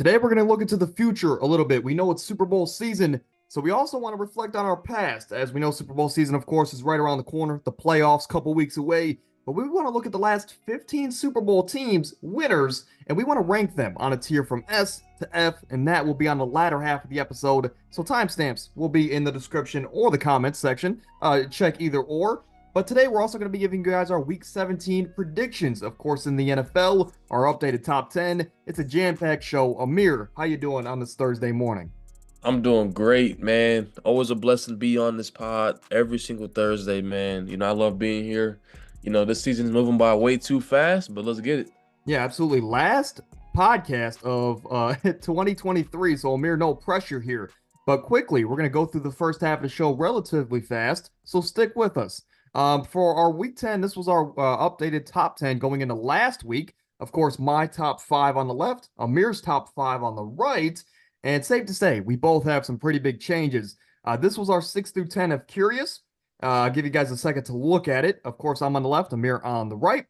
Today, we're going to look into the future a little bit. We know it's Super Bowl season, so we also want to reflect on our past. As we know, Super Bowl season, of course, is right around the corner, the playoffs, couple weeks away. But we want to look at the last 15 Super Bowl teams, winners, and we want to rank them on a tier from S to F, and that will be on the latter half of the episode. So timestamps will be in the description or the comments section. Check either or. But today we're also going to be giving you guys our Week 17 predictions, of course, in the NFL, our updated top 10. It's a jam-packed show. Amir, how you doing on this Thursday morning? I'm doing great, man. Always a blessing to be on this pod every single Thursday, man. I love being here. This season is moving by way too fast, but let's get it. Yeah, absolutely. Last podcast of 2023, so Amir, no pressure here. But quickly, we're going to go through the first half of the show relatively fast, so stick with us. For our Week 10, this was our updated top 10 going into last week. Of course, my top five on the left, Amir's top five on the right. And safe to say, we both have some pretty big changes. This was our 6 through 10 of Curious. I'll give you guys a second to look at it. Of course, I'm on the left, Amir on the right.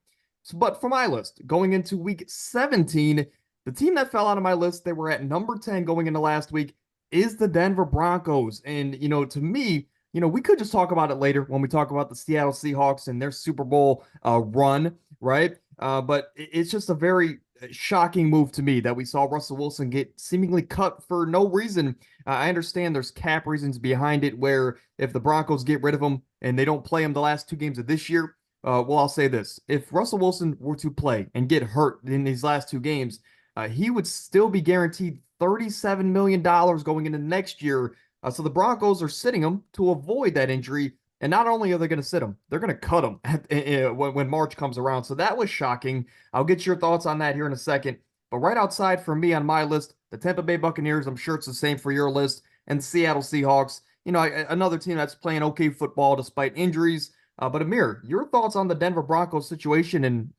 But for my list, going into week 17, the team that fell out of my list, they were at number 10 going into last week, is the Denver Broncos. And, to me, we could just talk about it later when we talk about the Seattle Seahawks and their Super Bowl run, right? But it's just a very shocking move to me that we saw Russell Wilson get seemingly cut for no reason. I understand there's cap reasons behind it where if the Broncos get rid of him and they don't play him the last two games of this year, well, I'll say this. If Russell Wilson were to play and get hurt in these last two games, he would still be guaranteed $37 million going into next year. So the Broncos are sitting him to avoid that injury. And not only are they going to sit him, they're going to cut him when March comes around. So that was shocking. I'll get your thoughts on that here in a second. But right outside for me on my list, the Tampa Bay Buccaneers, I'm sure it's the same for your list, and the Seattle Seahawks. Another team that's playing okay football despite injuries. But Amir, your thoughts on the Denver Broncos situation and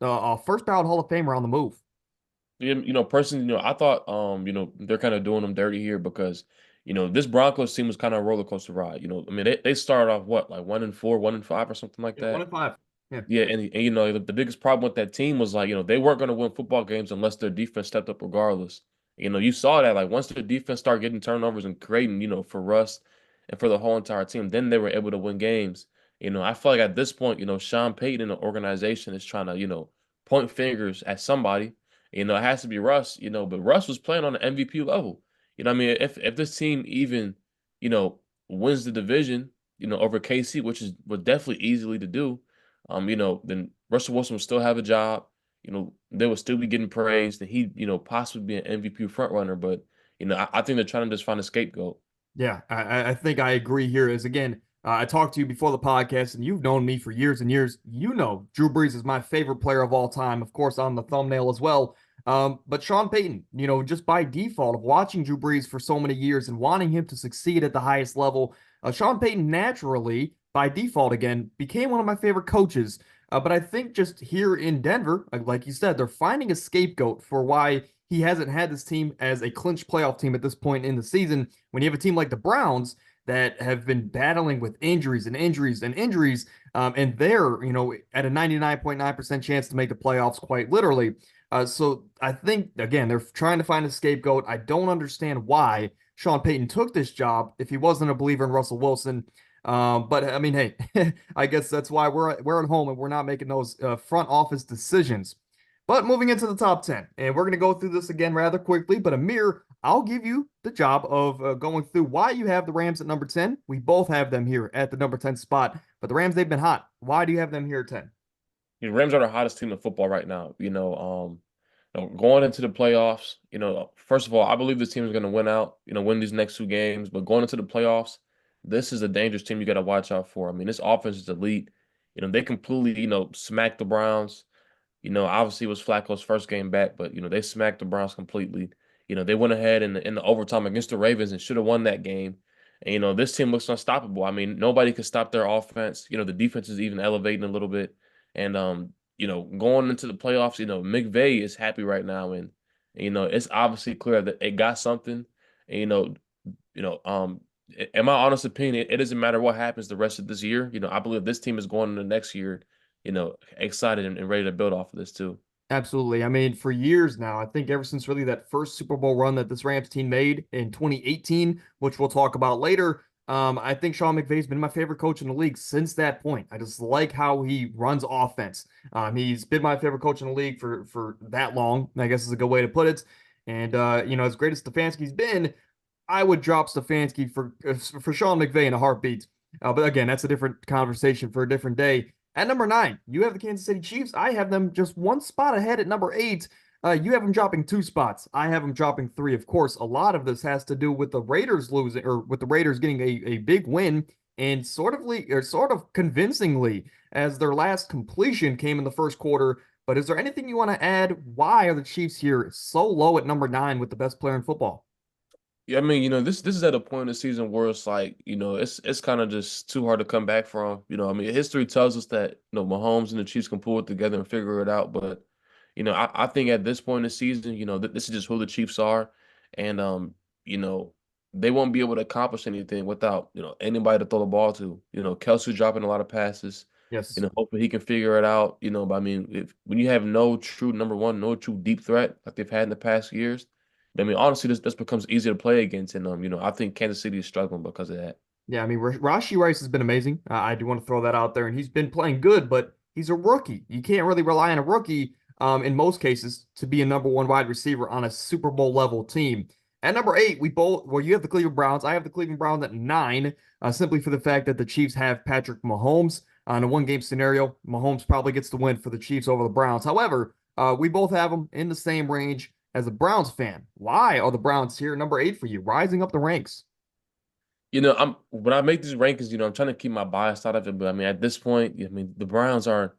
first ballot Hall of Famer on the move? Personally, I thought, they're kind of doing them dirty here because, this Broncos team was kind of a roller coaster ride. I mean, they started off what, like 1-4, 1-5, or something like Yeah, one that. and five. Yeah. Yeah, and the biggest problem with that team was like, they weren't going to win football games unless their defense stepped up regardless. You saw that like once their defense started getting turnovers and creating, for Russ and for the whole entire team, then they were able to win games. I feel like at this point, Sean Payton and the organization is trying to, point fingers at somebody. It has to be Russ, but Russ was playing on the MVP level. I mean, if this team even, you know, wins the division, over KC, which is was definitely easily to do, then Russell Wilson will still have a job. They will still be getting praised, and he, possibly be an MVP front runner. But I think they're trying to just find a scapegoat. Yeah, I think I agree here. As again, I talked to you before the podcast, and you've known me for years and years. You know, Drew Brees is my favorite player of all time, of course, on the thumbnail as well. But Sean Payton, just by default of watching Drew Brees for so many years and wanting him to succeed at the highest level, Sean Payton naturally, by default again, became one of my favorite coaches. But I think just here in Denver, like you said, they're finding a scapegoat for why he hasn't had this team as a clinch playoff team at this point in the season. When you have a team like the Browns that have been battling with injuries and injuries and injuries, and they're, at a 99.9% chance to make the playoffs, quite literally. So I think, again, they're trying to find a scapegoat. I don't understand why Sean Payton took this job if he wasn't a believer in Russell Wilson. But I mean, hey, I guess that's why we're at home and we're not making those front office decisions. But moving into the top 10, and we're going to go through this again rather quickly. But Amir, I'll give you the job of going through why you have the Rams at number 10. We both have them here at the number 10 spot, but the Rams, they've been hot. Why do you have them here at 10? Rams are the hottest team in football right now. Going into the playoffs, first of all, I believe this team is going to win out, win these next two games. But going into the playoffs, this is a dangerous team you got to watch out for. I mean, this offense is elite. They completely, smacked the Browns. Obviously it was Flacco's first game back, but they smacked the Browns completely. They went ahead in the overtime against the Ravens and should have won that game. And this team looks unstoppable. I mean, nobody can stop their offense. The defense is even elevating a little bit. And going into the playoffs, McVay is happy right now, and it's obviously clear that it got something. And in my honest opinion, it doesn't matter what happens the rest of this year. I believe this team is going into next year, excited and ready to build off of this too. Absolutely. I mean, for years now, I think ever since really that first Super Bowl run that this Rams team made in 2018, which we'll talk about later, I think Sean McVay's been my favorite coach in the league since that point. I just like how he runs offense. He's been my favorite coach in the league for that long, I guess is a good way to put it. And as great as Stefanski's been, I would drop Stefanski for Sean McVay in a heartbeat. But again, that's a different conversation for a different day. At number 9, you have the Kansas City Chiefs. I have them just one spot ahead at number 8. You have them dropping 2 spots. I have them dropping 3. Of course, a lot of this has to do with the Raiders losing, or with the Raiders getting a big win, and sort of convincingly, as their last completion came in the first quarter. But is there anything you want to add? Why are the Chiefs here so low at number 9 with the best player in football? Yeah, I mean, this is at a point in the season where it's like, it's kind of just too hard to come back from. I mean, history tells us that, Mahomes and the Chiefs can pull it together and figure it out. But, I think at this point in the season, this is just who the Chiefs are. And you know, they won't be able to accomplish anything without, anybody to throw the ball to. Kelsey dropping a lot of passes. Yes. Hopefully he can figure it out. But I mean, if when you have no true number one, no true deep threat like they've had in the past years, I mean, honestly, this becomes easier to play against, and I think Kansas City is struggling because of that. Yeah, I mean, Rashi Rice has been amazing. I do want to throw that out there, and he's been playing good, but he's a rookie. You can't really rely on a rookie, in most cases, to be a number 1 wide receiver on a Super Bowl level team. At number 8, you have the Cleveland Browns. I have the Cleveland Browns at 9, simply for the fact that the Chiefs have Patrick Mahomes. On a one-game scenario, Mahomes probably gets the win for the Chiefs over the Browns. However, we both have them in the same range. As a Browns fan, why are the Browns here, number 8 for you, rising up the ranks? I'm when I make these rankings, I'm trying to keep my bias out of it. But I mean, at this point, I mean, the Browns are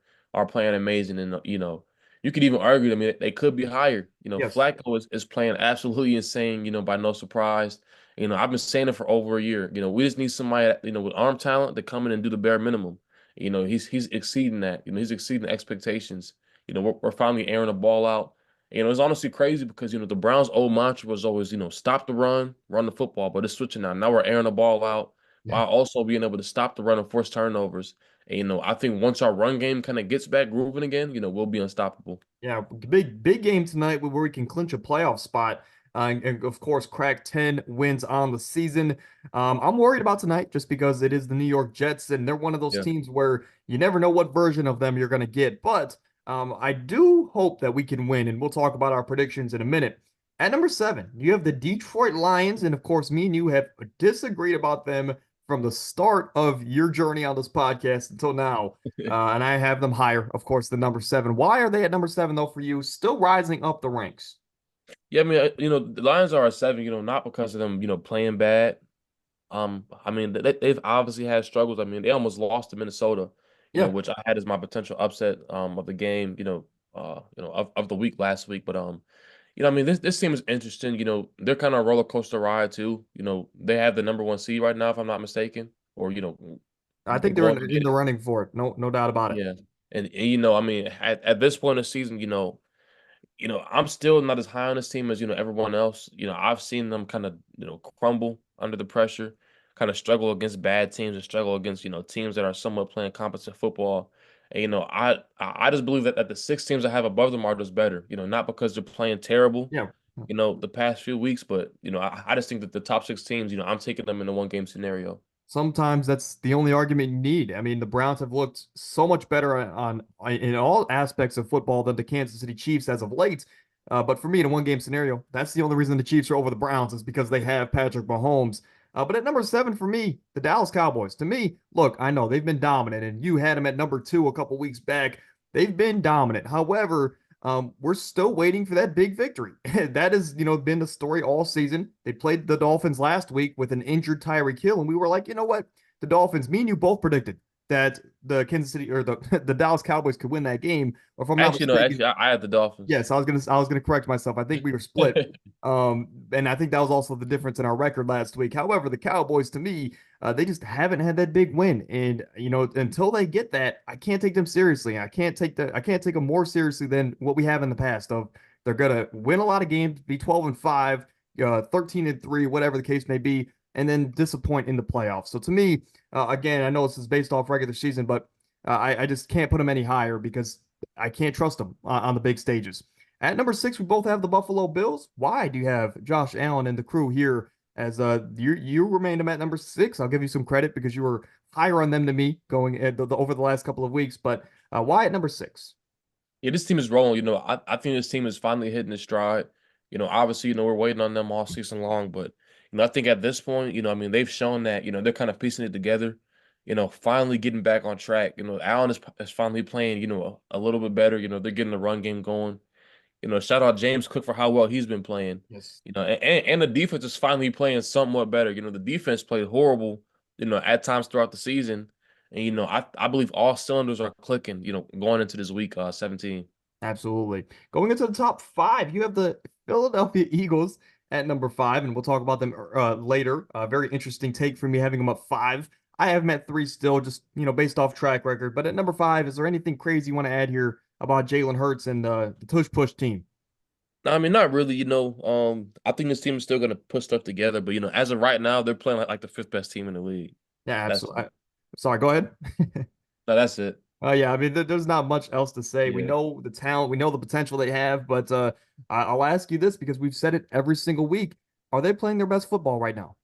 playing amazing, and you could even argue. I mean, they could be higher. Yes. Flacco is playing absolutely insane. By no surprise. I've been saying it for over a year. We just need somebody, with arm talent to come in and do the bare minimum. He's exceeding that. He's exceeding expectations. We're finally airing the ball out. It's honestly crazy because, the Browns' old mantra was always, stop the run the football, but it's switching now. Now we're airing the ball out Yeah. while also being able to stop the run and force turnovers. And, I think once our run game kind of gets back grooving again, we'll be unstoppable. Yeah, big game tonight where we can clinch a playoff spot, and of course crack 10 wins on the season. I'm worried about tonight just because it is the New York Jets, and they're one of those Yeah. teams where you never know what version of them you're going to get. But I do hope that we can win, and we'll talk about our predictions in a minute. At number 7, you have the Detroit Lions, and of course, me and you have disagreed about them from the start of your journey on this podcast until now. And I have them higher, of course, than number 7. Why are they at number 7, though, for you? Still rising up the ranks. Yeah, I mean, the Lions are a 7, not because of them, playing bad. I mean, they've obviously had struggles. I mean, they almost lost to Minnesota, Yeah, which I had as my potential upset of the game, of the week last week. But I mean, this team is interesting. They're kind of a roller coaster ride too. They have the number 1 seed right now, if I'm not mistaken, or I think they're going to in get the it. running for it. No doubt about it. Yeah, and I mean, at this point in the season, I'm still not as high on this team as, everyone else. I've seen them kind of, crumble under the pressure, kind of struggle against bad teams and struggle against, teams that are somewhat playing competent football. And, I just believe that the 6 teams I have above them are just better, not because they're playing terrible, Yeah. the past few weeks, but, I just think that the top 6 teams, I'm taking them in a 1 game scenario. Sometimes that's the only argument you need. I mean, the Browns have looked so much better in all aspects of football than the Kansas City Chiefs as of late. But for me, in a one game scenario, that's the only reason the Chiefs are over the Browns is because they have Patrick Mahomes. But at number 7 for me, the Dallas Cowboys. To me, look, I know they've been dominant, and you had them at number 2 a couple weeks back. They've been dominant. However, we're still waiting for that big victory. That has, been the story all season. They played the Dolphins last week with an injured Tyreek Hill, and we were like, you know what? The Dolphins, me and you both predicted that the Kansas City or the the Dallas Cowboys could win that game. Or if I'm not Actually, no, mistaken, actually, I had the Dolphins. yes, I was gonna correct myself. I think we were split. And I think that was also the difference in our record last week. However, the Cowboys, to me, they just haven't had that big win. And until they get that, I can't take them seriously. I can't take them more seriously than what we have in the past of they're gonna win a lot of games, be 12-5, 13-3, whatever the case may be, and then disappoint in the playoffs. So to me, again, I know this is based off regular season, but I just can't put them any higher because I can't trust them on the big stages. At number six, we both have the Buffalo Bills. Why do you have Josh Allen and the crew here as you remained them at number six? I'll give you some credit because you were higher on them than me going over the last couple of weeks. But why at number six? Yeah, this team is rolling. I think this team is finally hitting its stride. Obviously, we're waiting on them all season long, but I think at this point, I mean, they've shown that, they're kind of piecing it together, finally getting back on track. Allen is finally playing, a little bit better. They're getting the run game going. Shout out James Cook for how well he's been playing. Yes. And the defense is finally playing somewhat better. The defense played horrible, at times throughout the season. And I believe all cylinders are clicking, going into this week 17. Absolutely. Going into the top five, you have the Philadelphia Eagles at number five, and we'll talk about them later. Very interesting take for me having them up five. I have them at three still, just based off track record. But at number five, is there anything crazy you want to add here about Jalen Hurts and the tush push team? No, I mean, not really, I think this team is still gonna put stuff together, but as of right now, they're playing like the fifth best team in the league. Yeah, That's absolutely. Sorry, go ahead. no, that's it. Yeah, I mean, there's not much else to say. We Yeah. know the talent, we know the potential they have, but I'll ask you this because we've said it every single week. Are they playing their best football right now?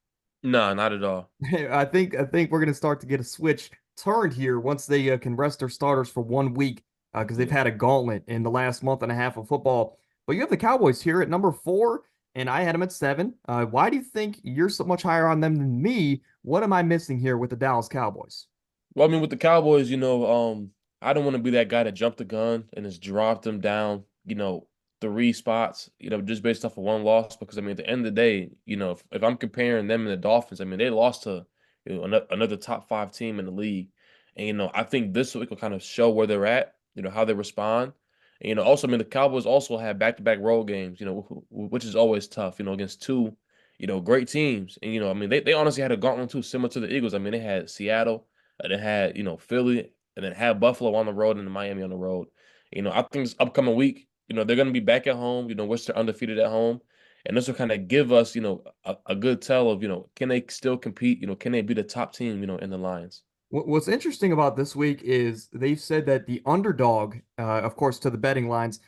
No, not at all. I think we're going to start to get a switch turned here once they can rest their starters for 1 week because they've Yeah. had a gauntlet in the last month and a half of football. But you have the Cowboys here at number four, and I had them at seven. Why do you think you're so much higher on them than me? What am I missing here with the Dallas Cowboys? Well, I mean, with the Cowboys, I don't want to be that guy that jumped the gun and has dropped them down, three spots, just based off of one loss. Because I mean, at the end of the day, if I'm comparing them and the Dolphins, I mean, they lost to another top five team in the league, and I think this week will kind of show where they're at, how they respond. And, also, I mean, the Cowboys also have back-to-back road games, which is always tough, against two, great teams. And I mean, they honestly had a gauntlet too, similar to the Eagles. I mean, they had Seattle. They had, Philly, and then had Buffalo on the road and then Miami on the road. I think this upcoming week, they're going to be back at home, which they're undefeated at home. And this will kind of give us, a good tell of, can they still compete? Can they be the top team, in the Lions? What's interesting about this week is they've said that the underdog, of course, to the betting lines,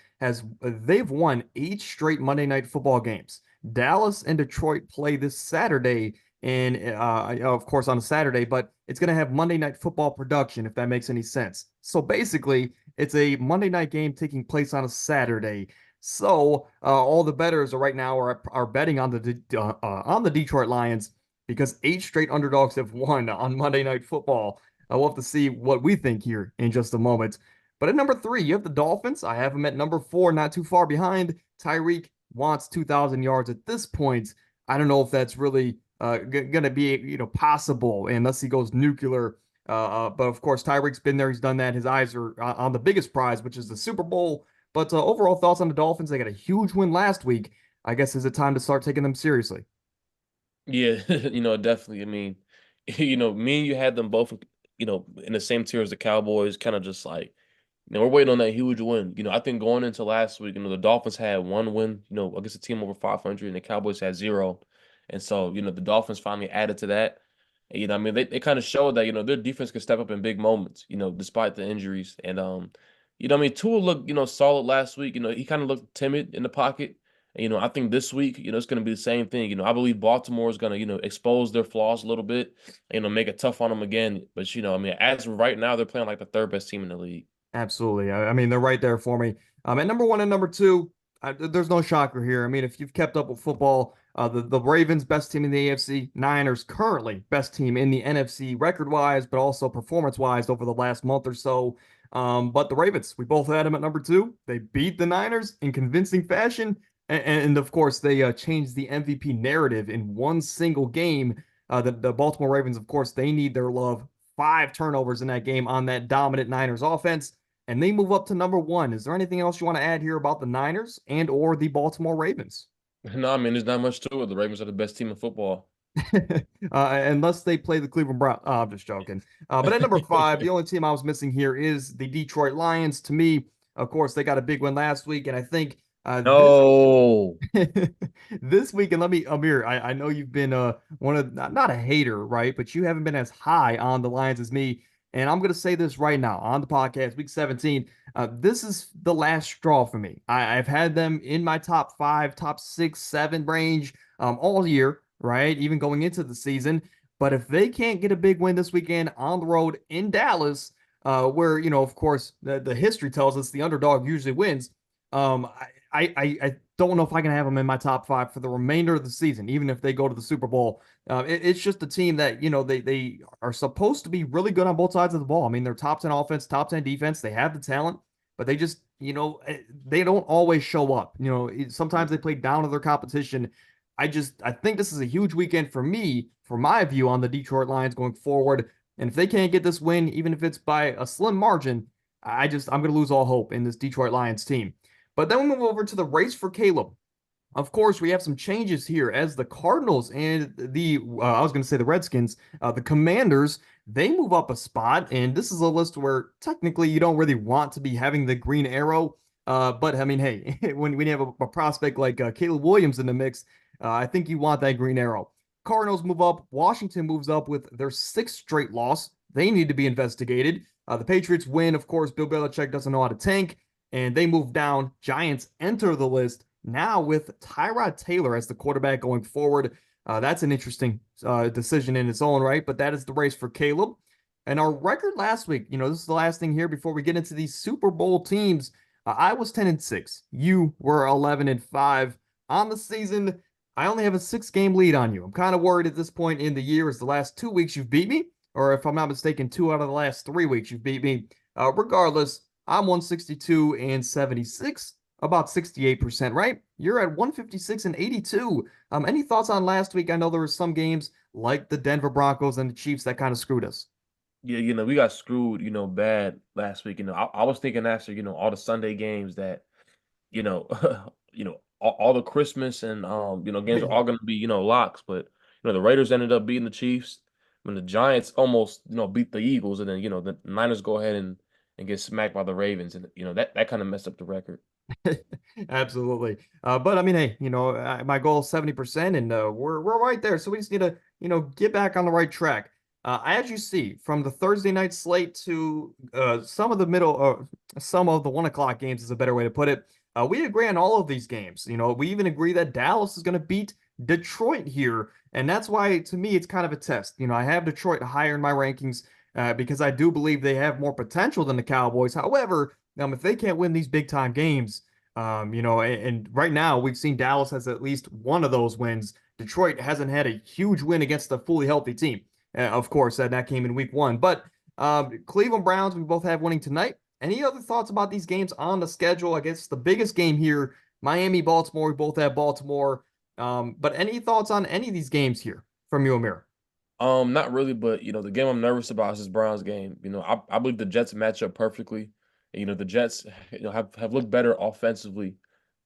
they've won 8 straight Monday Night Football games. Dallas and Detroit play this Saturday, and of course on a Saturday, but it's going to have Monday Night Football production if that makes any sense. So basically, it's a Monday night game taking place on a Saturday. So all the bettors are right now are betting on the Detroit Lions because 8 straight underdogs have won on Monday Night Football. We'll have to see what we think here in just a moment. But at number three, you have the Dolphins. I have them at number four, not too far behind. Tyreek wants 2,000 yards at this point. I don't know if that's really going to be possible unless he goes nuclear. But of course, Tyreek's been there. He's done that. His eyes are on the biggest prize, which is the Super Bowl. But overall thoughts on the Dolphins? They got a huge win last week. I guess is it time to start taking them seriously? Yeah, definitely. I mean, me and you had them both, in the same tier as the Cowboys, kind of just like, we're waiting on that huge win. I think going into last week, the Dolphins had one win, against a team over 500, and the Cowboys had zero. And so, the Dolphins finally added to that. And, I mean, they kind of showed that, their defense could step up in big moments, despite the injuries. And, I mean, Tua looked, solid last week. He kind of looked timid in the pocket. And, I think this week, it's going to be the same thing. I believe Baltimore is going to, expose their flaws a little bit, make it tough on them again. But, I mean, as of right now, they're playing like the third best team in the league. Absolutely. I mean, they're right there for me. At number one and number two, there's no shocker here. I mean, if you've kept up with football, the Ravens, best team in the AFC, Niners, currently best team in the NFC record-wise, but also performance-wise over the last month or so. But the Ravens, we both had them at number two. They beat the Niners in convincing fashion. And of course, they changed the MVP narrative in one single game. The Baltimore Ravens, of course, they need their love. 5 turnovers in that game on that dominant Niners offense, and they move up to number one. Is there anything else you want to add here about the Niners and or the Baltimore Ravens? No, I mean, there's not much to it. The Ravens are the best team in football. Unless they play the Cleveland Browns. Oh, I'm just joking. But at number five, the only team I was missing here is the Detroit Lions. To me, of course, they got a big win last week, and I think this No. this week, and let me, Amir, I know you've been one of not a hater, right? But you haven't been as high on the Lions as me. And I'm gonna say this right now on the podcast, week 17. This is the last straw for me. I've had them in my top five, top six, seven range all year, right? Even going into the season. But if they can't get a big win this weekend on the road in Dallas, where, of course, the history tells us the underdog usually wins, I don't know if I can have them in my top five for the remainder of the season, even if they go to the Super Bowl. It's just a team that, they are supposed to be really good on both sides of the ball. I mean, they're top 10 offense, top 10 defense. They have the talent, but they just, they don't always show up. Sometimes they play down to their competition. I think this is a huge weekend for me, for my view on the Detroit Lions going forward. And if they can't get this win, even if it's by a slim margin, I'm going to lose all hope in this Detroit Lions team. But then we move over to the race for Caleb. Of course, we have some changes here as the Cardinals and I was going to say the Redskins, the Commanders, they move up a spot. And this is a list where technically you don't really want to be having the green arrow. But I mean, hey, when you have a prospect like Caleb Williams in the mix, I think you want that green arrow. Cardinals move up. Washington moves up with their sixth straight loss. They need to be investigated. The Patriots win. Of course, Bill Belichick doesn't know how to tank, and they move down. Giants enter the list now with Tyrod Taylor as the quarterback going forward. That's an interesting decision in its own right, but that is the race for Caleb. And our record last week, this is the last thing here before we get into these Super Bowl teams. I was 10-6. You were 11-5 on the season. I only have a 6-game lead on you. I'm kind of worried at this point in the year as the last 2 weeks you've beat me, or if I'm not mistaken, 2 out of the last 3 weeks you've beat me. Regardless, I'm 162-76, about 68%, right? You're at 156-82. Any thoughts on last week? I know there were some games like the Denver Broncos and the Chiefs that kind of screwed us. Yeah, we got screwed, bad last week. I was thinking after, all the Sunday games that, you know, all the Christmas and games are all gonna be, locks. But the Raiders ended up beating the Chiefs. When the Giants almost, beat the Eagles, and then the Niners go ahead and get smacked by the Ravens, and that kind of messed up the record. Absolutely. But I mean, hey, my goal is 70%, and we're right there. So we just need to, get back on the right track. As you see, from the Thursday night slate to some of the 1 o'clock games is a better way to put it. We agree on all of these games. We even agree that Dallas is going to beat Detroit here, and that's why to me it's kind of a test. I have Detroit higher in my rankings because I do believe they have more potential than the Cowboys. However, if they can't win these big time games, and right now we've seen Dallas has at least one of those wins. Detroit hasn't had a huge win against a fully healthy team. Of course, that came in week one. But Cleveland Browns, we both have winning tonight. Any other thoughts about these games on the schedule? I guess the biggest game here, Miami, Baltimore. We both have Baltimore. But any thoughts on any of these games here from you, Amir? Not really, but the game I'm nervous about is this Browns game. I believe the Jets match up perfectly. And, the Jets, have looked better offensively.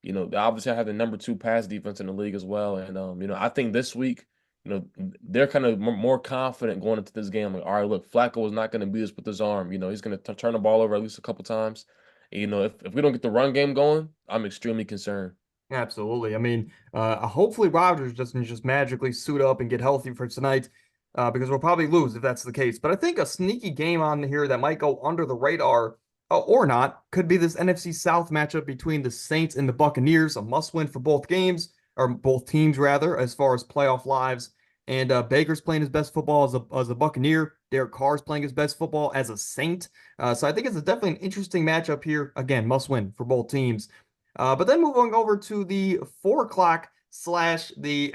They obviously have the number 2 pass defense in the league as well. And I think this week, they're kind of more confident going into this game. Like, all right, look, Flacco is not going to beat us with his arm. He's going to turn the ball over at least a couple times. And, if we don't get the run game going, I'm extremely concerned. Absolutely. I mean, hopefully Rodgers doesn't just magically suit up and get healthy for tonight, because we'll probably lose if that's the case. But I think a sneaky game on here that might go under the radar, or not, could be this NFC South matchup between the Saints and the Buccaneers, a must-win for both games, or both teams rather, as far as playoff lives. And Baker's playing his best football as a Buccaneer. Derek Carr's playing his best football as a Saint. So I think it's definitely an interesting matchup here. Again, must win for both teams. But then moving over to the 4 o'clock slash the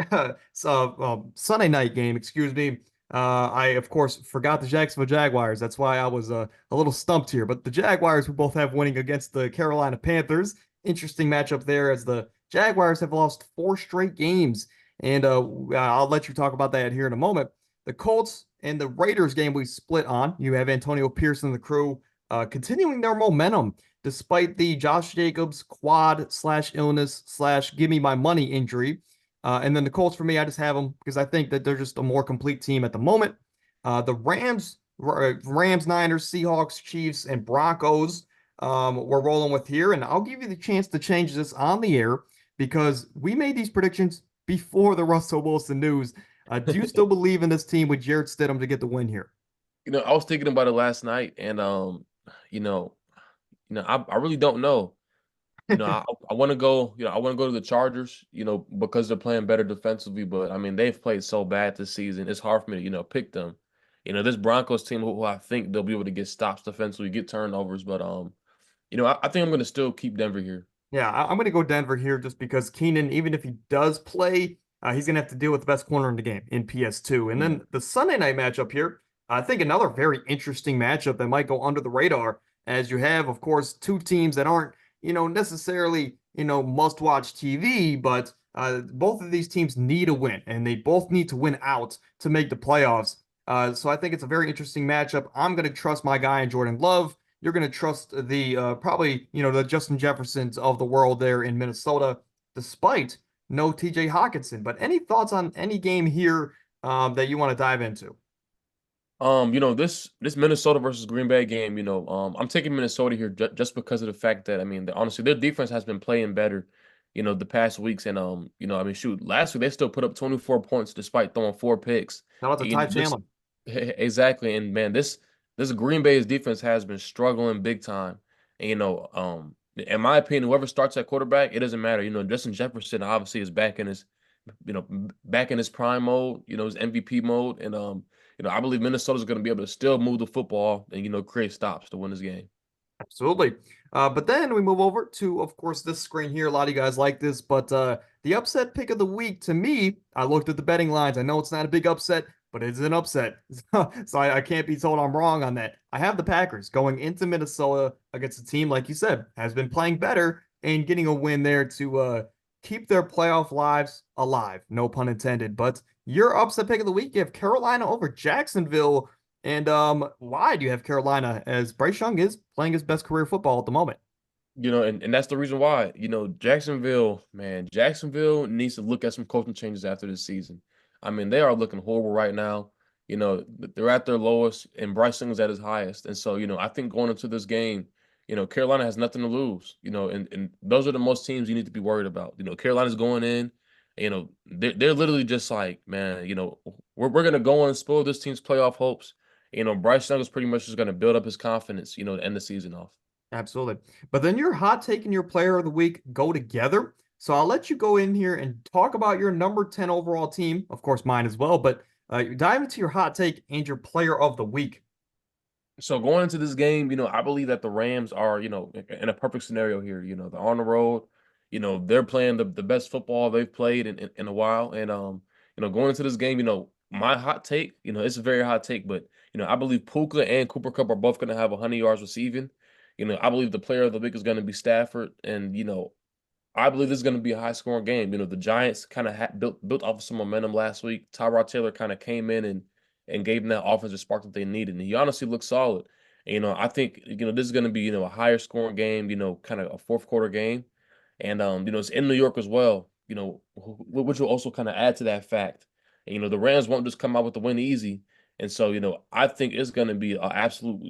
Sunday night game, excuse me. I, of course, forgot the Jacksonville Jaguars. That's why I was a little stumped here. But the Jaguars, we both have winning against the Carolina Panthers. Interesting matchup there as the Jaguars have lost 4 straight games. And I'll let you talk about that here in a moment. The Colts and the Raiders game we split on. You have Antonio Pierce and the crew continuing their momentum despite the Josh Jacobs quad slash illness slash give me my money injury. And then the Colts for me, I just have them because I think that they're just a more complete team at the moment. The Rams, Niners, Seahawks, Chiefs, and Broncos we're rolling with here. And I'll give you the chance to change this on the air because we made these predictions before the Russell Wilson news. Do you still believe in this team with Jarrett Stidham to get the win here? I was thinking about it last night, and you know, I really don't know. I want to go, I want to go to the Chargers, because they're playing better defensively, but I mean, they've played so bad this season. It's hard for me to, pick them. This Broncos team who I think they'll be able to get stops defensively, get turnovers, but I think I'm going to still keep Denver here. Yeah, I'm going to go Denver here just because Keenan, even if he does play, he's going to have to deal with the best corner in the game in PS2. And then the Sunday night matchup here, I think another very interesting matchup that might go under the radar, as you have, of course, two teams that aren't, necessarily, must-watch TV, but both of these teams need a win, and they both need to win out to make the playoffs. So I think it's a very interesting matchup. I'm going to trust my guy in Jordan Love. You're going to trust the probably, the Justin Jeffersons of the world there in Minnesota, despite no TJ Hawkinson. But any thoughts on any game here that you want to dive into? This Minnesota versus Green Bay game, I'm taking Minnesota here just because of the fact that I mean, honestly, their defense has been playing better, the past weeks, and I mean, shoot, last week they still put up 24 points despite throwing 4 picks. Shout out to And, Ty this Chandler. exactly, and man, this Green Bay's defense has been struggling big time. And in my opinion, whoever starts at quarterback, it doesn't matter. Justin Jefferson obviously is back in his prime mode, his MVP mode, and I believe Minnesota's going to be able to still move the football and create stops to win this game. Absolutely. But then we move over to, of course, this screen here. A lot of you guys like this, but the upset pick of the week to me, I looked at the betting lines. I know it's not a big upset, but it's an upset. So I can't be told I'm wrong on that. I have the Packers going into Minnesota against a team, like you said, has been playing better and getting a win there to keep their playoff lives alive. No pun intended. But your upset pick of the week, you have Carolina over Jacksonville. And why do you have Carolina as Bryce Young is playing his best career football at the moment? And that's the reason why, Jacksonville, man, Jacksonville needs to look at some coaching changes after this season. I mean, they are looking horrible right now. They're at their lowest and Bryce Young is at his highest. And so, I think going into this game, Carolina has nothing to lose, and those are the most teams you need to be worried about. Carolina's going in, they're literally just like, man, we're going to go on and spoil this team's playoff hopes. Bryce Young is pretty much just going to build up his confidence, to end the season off. Absolutely. But then your hot take and your player of the week go together. So I'll let you go in here and talk about your number 10 overall team, of course, mine as well. But dive into your hot take and your player of the week. So going into this game, I believe that the Rams are, in a perfect scenario here. They're on the road. They're playing the best football they've played in a while. And going into this game, my hot take, it's a very hot take, but I believe Puka and Cooper Kupp are both going to have 100 yards receiving. I believe the player of the week is going to be Stafford, and I believe this is going to be a high scoring game. The Giants kind of built off of some momentum last week. Tyrod Taylor kind of came in and gave them that offensive spark that they needed. And he honestly looked solid. And, I think, this is going to be, a higher scoring game, kind of a fourth quarter game. And, it's in New York as well, which will also kind of add to that fact. And, the Rams won't just come out with the win easy. And so, I think it's going to be an absolute,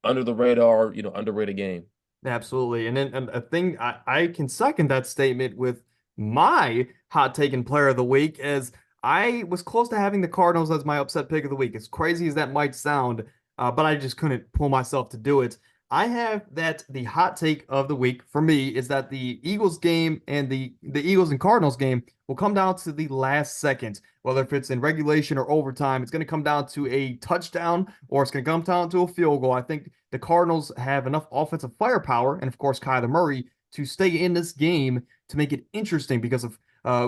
under the radar, underrated game. Absolutely. And then a thing I can second that statement with my hot take and player of the week as I was close to having the Cardinals as my upset pick of the week. As crazy as that might sound, but I just couldn't pull myself to do it. I have that the hot take of the week for me is that the Eagles game and the Eagles and Cardinals game will come down to the last second. Whether if it's in regulation or overtime, it's going to come down to a touchdown or it's going to come down to a field goal. I think the Cardinals have enough offensive firepower and, of course, Kyler Murray to stay in this game to make it interesting because of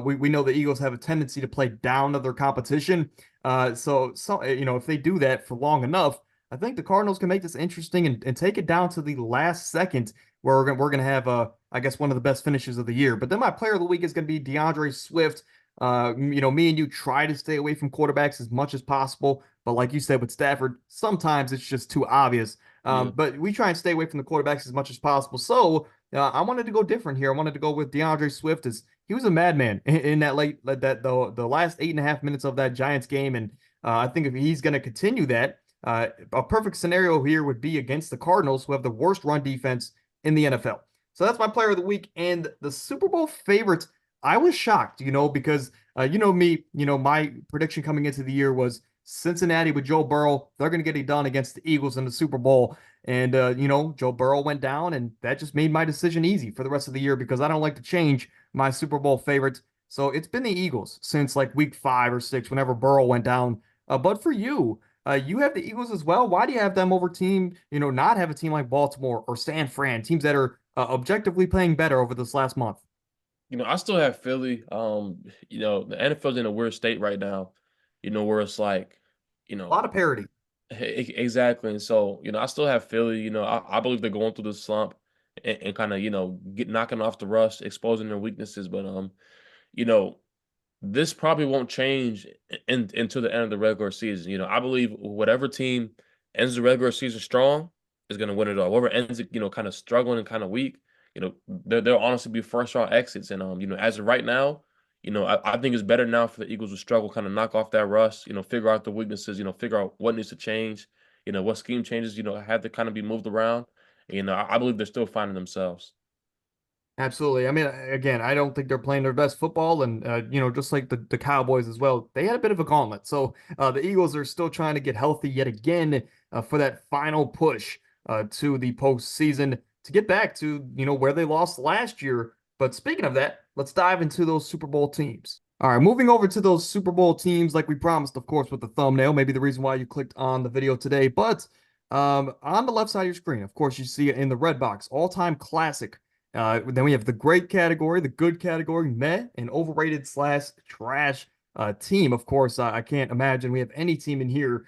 we know the Eagles have a tendency to play down to their competition. So if they do that for long enough, I think the Cardinals can make this interesting and take it down to the last second where we're gonna have I guess one of the best finishes of the year. But then my player of the week is gonna be DeAndre Swift. Me and you try to stay away from quarterbacks as much as possible, but like you said with Stafford, sometimes it's just too obvious. Yeah. But we try and stay away from the quarterbacks as much as possible. So I wanted to go different here. I wanted to go with DeAndre Swift as he was a madman in that the last 8.5 minutes of that Giants game, and I think if he's going to continue that, a perfect scenario here would be against the Cardinals, who have the worst run defense in the NFL. So that's my player of the week and the Super Bowl favorite. I was shocked, because me, my prediction coming into the year was Cincinnati with Joe Burrow, they're going to get it done against the Eagles in the Super Bowl. And, Joe Burrow went down, and that just made my decision easy for the rest of the year because I don't like to change my Super Bowl favorite. So it's been the Eagles since like week 5 or 6, whenever Burrow went down. But for you, you have the Eagles as well. Why do you have them over not have a team like Baltimore or San Fran, teams that are objectively playing better over this last month? I still have Philly. The NFL's in a weird state right now, where it's like, you A lot know, of parity. exactly. And so, I still have Philly. I believe they're going through the slump and kind of, get knocking off the rust, exposing their weaknesses. But you know, this probably won't change until the end of the regular season. I believe whatever team ends the regular season strong is going to win it all. Whoever ends it, kind of struggling and kind of weak, they'll honestly be first round exits. And as of right now, I think it's better now for the Eagles to struggle, kind of knock off that rust, figure out the weaknesses, figure out what needs to change, what scheme changes, have to kind of be moved around. I believe they're still finding themselves. Absolutely. I mean, again, I don't think they're playing their best football, and just like the Cowboys as well, they had a bit of a gauntlet. So the Eagles are still trying to get healthy yet again for that final push to the postseason to get back to where they lost last year. But speaking of that, let's dive into those Super Bowl teams. All right, moving over to those Super Bowl teams, like we promised, of course, with the thumbnail, maybe the reason why you clicked on the video today. But on the left side of your screen, of course, you see it in the red box, all-time classic. Then we have the great category, the good category, meh, and overrated slash trash team. Of course, I can't imagine we have any team in here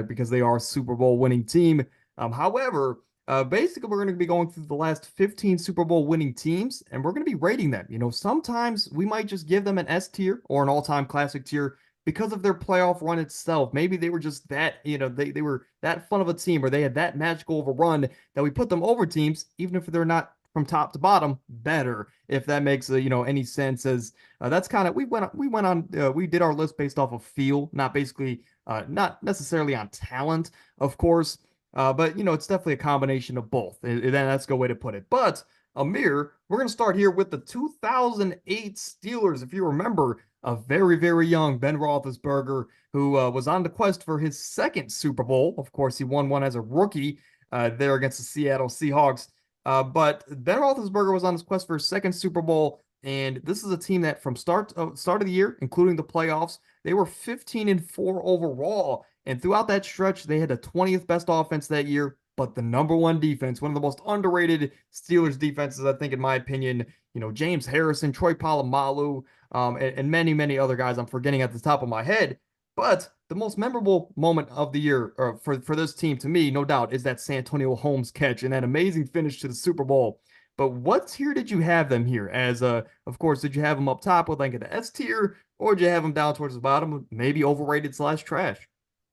because they are a Super Bowl winning team. However, basically, we're going to be going through the last 15 Super Bowl winning teams, and we're going to be rating them. Sometimes we might just give them an S tier or an all-time classic tier because of their playoff run itself. Maybe they were just that, they were that fun of a team, or they had that magical of a run that we put them over teams, even if they're not from top to bottom better, if that makes any sense. As that's kind of we did our list based off of feel, not necessarily on talent, of course. But it's definitely a combination of both, and that's a good way to put it. But Amir, we're gonna start here with the 2008 Steelers. If you remember, a very, very young Ben Roethlisberger who was on the quest for his second Super Bowl. Of course, he won one as a rookie there against the Seattle Seahawks. But Ben Roethlisberger was on his quest for his second Super Bowl, and this is a team that from start of the year, including the playoffs, they were 15-4 overall. And throughout that stretch, they had the 20th best offense that year, but the number one defense, one of the most underrated Steelers defenses, I think, in my opinion. James Harrison, Troy Polamalu, and many, many other guys I'm forgetting at the top of my head. But the most memorable moment of the year for this team, to me, no doubt, is that Santonio Holmes catch and that amazing finish to the Super Bowl. But what tier did you have them here? As of course, did you have them up top with like an S tier, or did you have them down towards the bottom, maybe overrated slash trash?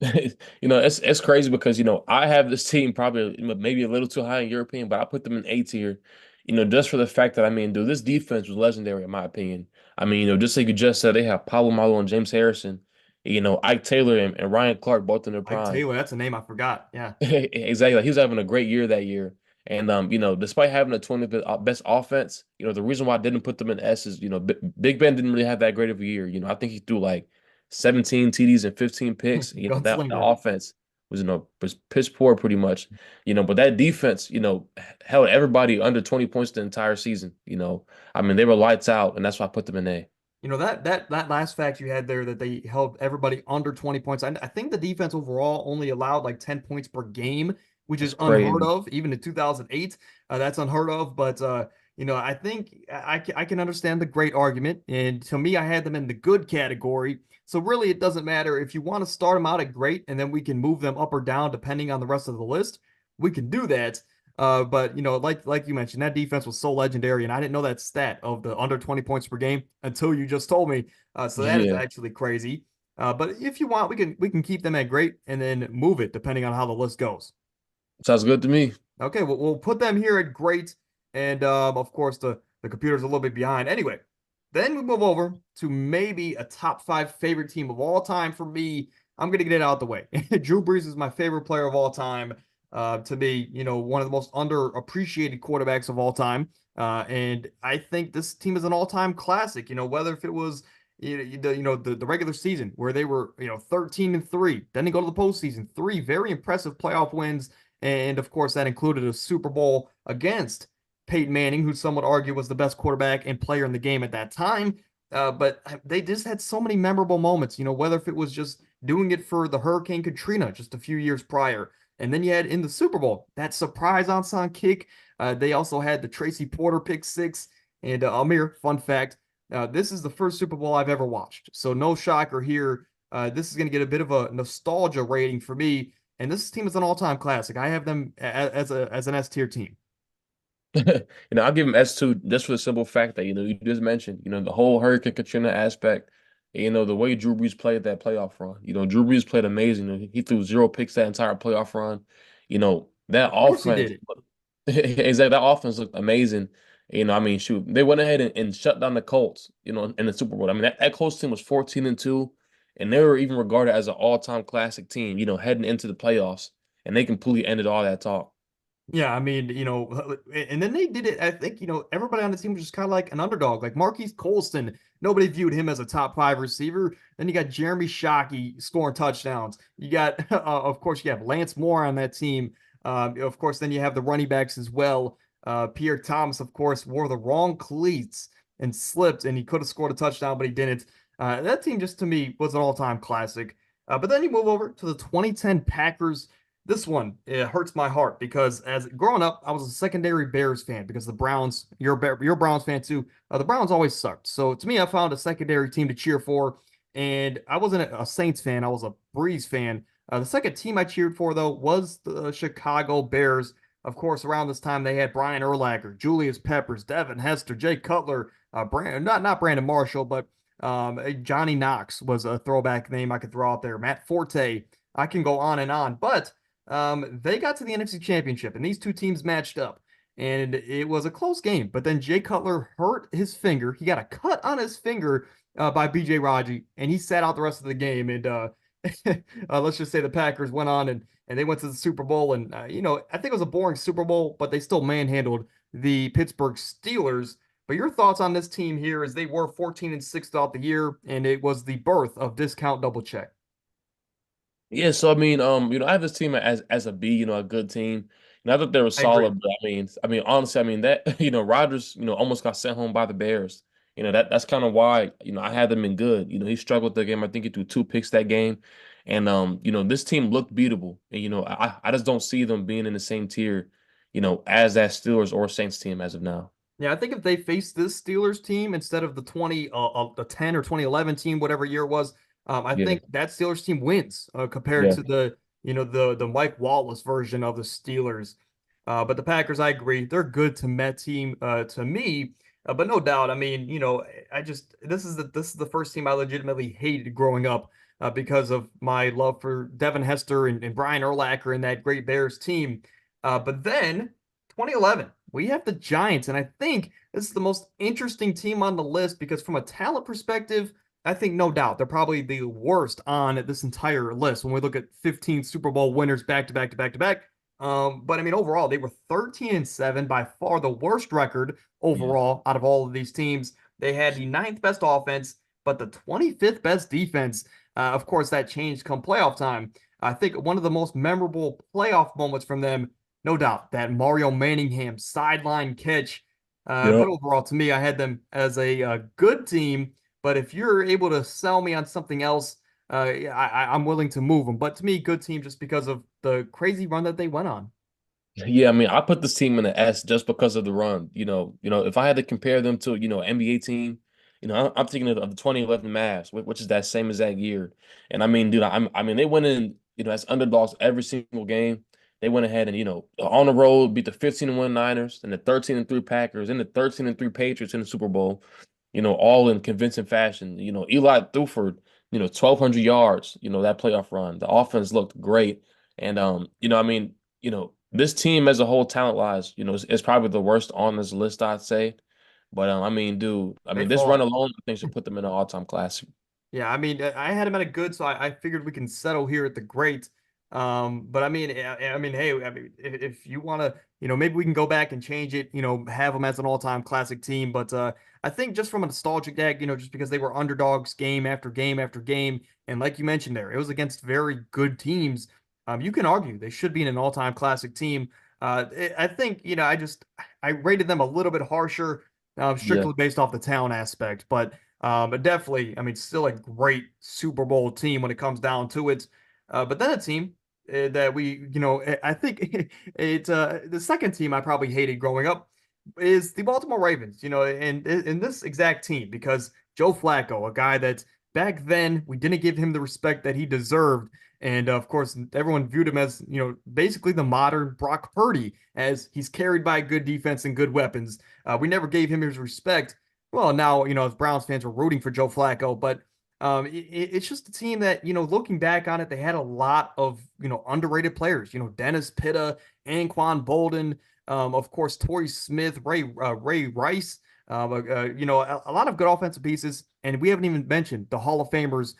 It's crazy because I have this team probably maybe a little too high in European, but I put them in A tier. Just for the fact that dude, this defense was legendary in my opinion. Just like you just said, they have Pablo Malo and James Harrison. Ike Taylor and Ryan Clark both in their Ike prime. Taylor, that's a name I forgot. Yeah. Exactly. Like, he was having a great year that year. And despite having the 20th best offense, the reason why I didn't put them in S is, Big Ben didn't really have that great of a year. I think he threw like 17 TDs and 15 picks. That the Gunslinger. offense was piss poor pretty much. But that defense, held everybody under 20 points the entire season. They were lights out, and that's why I put them in A. That last fact you had there that they held everybody under 20 points. I think the defense overall only allowed like 10 points per game, which That's is unheard crazy. of, even in 2008. That's unheard of. But I think I can understand the great argument. And to me, I had them in the good category. So really, it doesn't matter if you want to start them out at great, and then we can move them up or down depending on the rest of the list. We can do that. But like you mentioned, that defense was so legendary, and I didn't know that stat of the under 20 points per game until you just told me. So that is Yeah. actually crazy. But if you want, we can keep them at great and then move it depending on how the list goes. Sounds good to me. Okay, we'll put them here at great, and of course the computer's a little bit behind. Anyway, then we move over to maybe a top five favorite team of all time for me. I'm gonna get it out the way. Drew Brees is my favorite player of all time. To me, one of the most underappreciated quarterbacks of all time. And I think this team is an all-time classic. Whether if it was the regular season where they were 13-3. Then they go to the postseason, three very impressive playoff wins, and of course that included a Super Bowl against Peyton Manning, who some would argue was the best quarterback and player in the game at that time. But they just had so many memorable moments, whether if it was just doing it for the Hurricane Katrina just a few years prior. And then you had in the Super Bowl that surprise onside kick. They also had the Tracy Porter pick six. And Amir, fun fact, this is the first Super Bowl I've ever watched. So no shocker here. This is going to get a bit of a nostalgia rating for me. And this team is an all-time classic. I have them as an S tier team. I'll give him S2 just for the simple fact that, you just mentioned, the whole Hurricane Katrina aspect, the way Drew Brees played that playoff run. Drew Brees played amazing. He threw zero picks that entire playoff run. That Of course he offense, did it. exactly, that offense looked amazing. I mean, shoot, they went ahead and shut down the Colts, in the Super Bowl. I mean, that Colts team was 14-2, and they were even regarded as an all-time classic team, heading into the playoffs, and they completely ended all that talk. Yeah, I mean, and then they did it. I think, everybody on the team was just kind of like an underdog. Like Marquise Colston, nobody viewed him as a top five receiver. Then you got Jeremy Shockey scoring touchdowns. You got, of course, you have Lance Moore on that team. Of course, then you have the running backs as well. Pierre Thomas, of course, wore the wrong cleats and slipped, and he could have scored a touchdown, but he didn't. That team just to me was an all-time classic. But then you move over to the 2010 Packers. This one, it hurts my heart because as growing up, I was a secondary Bears fan because the Browns, you're a Browns fan too. The Browns always sucked. So to me, I found a secondary team to cheer for. And I wasn't a Saints fan, I was a Breeze fan. The second team I cheered for, though, was the Chicago Bears. Of course, around this time, they had Brian Urlacher, Julius Peppers, Devin Hester, Jay Cutler, not Brandon Marshall, but Johnny Knox was a throwback name I could throw out there. Matt Forte. I can go on and on. But they got to the NFC Championship, and these two teams matched up, and it was a close game. But then Jay Cutler hurt his finger. He got a cut on his finger by B.J. Raji, and he sat out the rest of the game. And let's just say the Packers went on and they went to the Super Bowl, and I think it was a boring Super Bowl, but they still manhandled the Pittsburgh Steelers. But your thoughts on this team here as they were 14-6 throughout the year, and it was the birth of Discount Double Check. Yeah, so I mean, I have this team as a B, a good team. I thought they were I agree. solid, but I mean, honestly, I mean that Rodgers, almost got sent home by the Bears. That's kind of why, I had them in good. He struggled the game. I think he threw two picks that game. And this team looked beatable. And I just don't see them being in the same tier, as that Steelers or Saints team as of now. Yeah, I think if they face this Steelers team instead of the 10 or 2011 team, whatever year it was, I Yeah. think that Steelers team wins compared Yeah. to the Mike Wallace version of the Steelers. But the Packers, I agree, they're good to Met team to me. But no doubt, I mean, I just this is the first team I legitimately hated growing up because of my love for Devin Hester and Brian Urlacher and that great Bears team. But then 2011, we have the Giants, and I think this is the most interesting team on the list because from a talent perspective, I think no doubt they're probably the worst on this entire list when we look at 15 Super Bowl winners back to back to back to back. But I mean, overall, they were 13-7, by far the worst record Yeah. overall out of all of these teams. They had the ninth best offense, but the 25th best defense. Of course, that changed come playoff time. I think one of the most memorable playoff moments from them, no doubt, that Mario Manningham sideline catch. But Yep. overall, to me, I had them as a good team. But if you're able to sell me on something else, I'm willing to move them. But to me, good team just because of the crazy run that they went on. Yeah, I mean, I put this team in the S just because of the run. If I had to compare them to, NBA team, I'm thinking of the 2011 Mavs, which is that same exact year. And I mean, dude, I mean, they went in, as underdogs every single game. They went ahead and, on the road beat the 15-1 Niners and the 13-3 Packers and the 13-3 Patriots in the Super Bowl, all in convincing fashion. Eli threw for, 1,200 yards, that playoff run. The offense looked great. And I mean, this team as a whole, talent wise, is probably the worst on this list, I'd say. But I mean, dude, I They mean, this run fought. alone, I think should put them in an all-time classic. Yeah, I mean, I had him at a good, so I figured we can settle here at the great. But I mean, hey, I mean, if you want to, maybe we can go back and change it, have them as an all-time classic team. But I think just from a nostalgic tag, just because they were underdogs game after game after game, and like you mentioned there, it was against very good teams. You can argue they should be in an all-time classic team. I think, I rated them a little bit harsher, Yeah. strictly based off the talent aspect, but definitely, I mean, still a great Super Bowl team when it comes down to it. But then a team that I think it's the second team I probably hated growing up is the Baltimore Ravens, and in this exact team because Joe Flacco, a guy that back then we didn't give him the respect that he deserved. And of course, everyone viewed him as, basically the modern Brock Purdy, as he's carried by good defense and good weapons. We never gave him his respect. Well, now, as Browns fans, were rooting for Joe Flacco, but it's just a team that, looking back on it, they had a lot of, underrated players, Dennis Pitta, Anquan Bolden, of course, Torrey Smith, Ray Rice, a lot of good offensive pieces. And we haven't even mentioned the Hall of Famers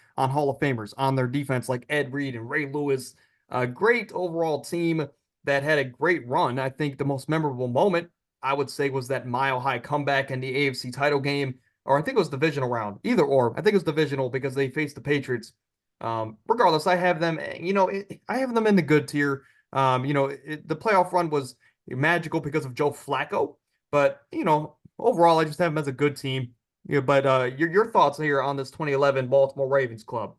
on their defense, like Ed Reed and Ray Lewis. A great overall team that had a great run. I think the most memorable moment, I would say, was that mile-high comeback in the AFC title game, or I think it was divisional round. Either or. I think it was divisional because they faced the Patriots. Regardless, I have them, I have them in the good tier. The playoff run was magical because of Joe Flacco, but overall, I just have them as a good team. Yeah, but your thoughts here on this 2011 Baltimore Ravens club?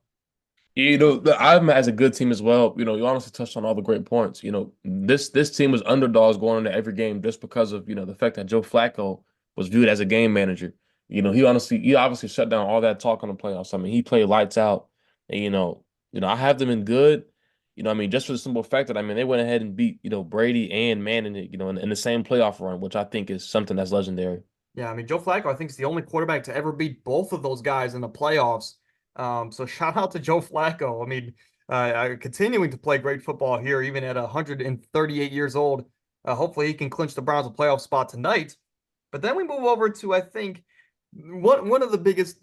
I'm as a good team as well. You honestly touched on all the great points. This team was underdogs going into every game just because of, the fact that Joe Flacco was viewed as a game manager. He obviously shut down all that talk on the playoffs. I mean, he played lights out. And I have them in good. Just for the simple fact that they went ahead and beat, Brady and Manning, in the same playoff run, which I think is something that's legendary. Yeah, I mean, Joe Flacco, I think, is the only quarterback to ever beat both of those guys in the playoffs. So shout out to Joe Flacco. I mean, continuing to play great football here, even at 138 years old. Hopefully, he can clinch the Browns a playoff spot tonight. But then we move over to, I think, one of the biggest,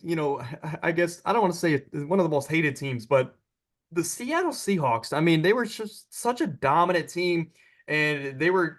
I guess I don't want to say it, one of the most hated teams, but the Seattle Seahawks. I mean, they were just such a dominant team, and they were.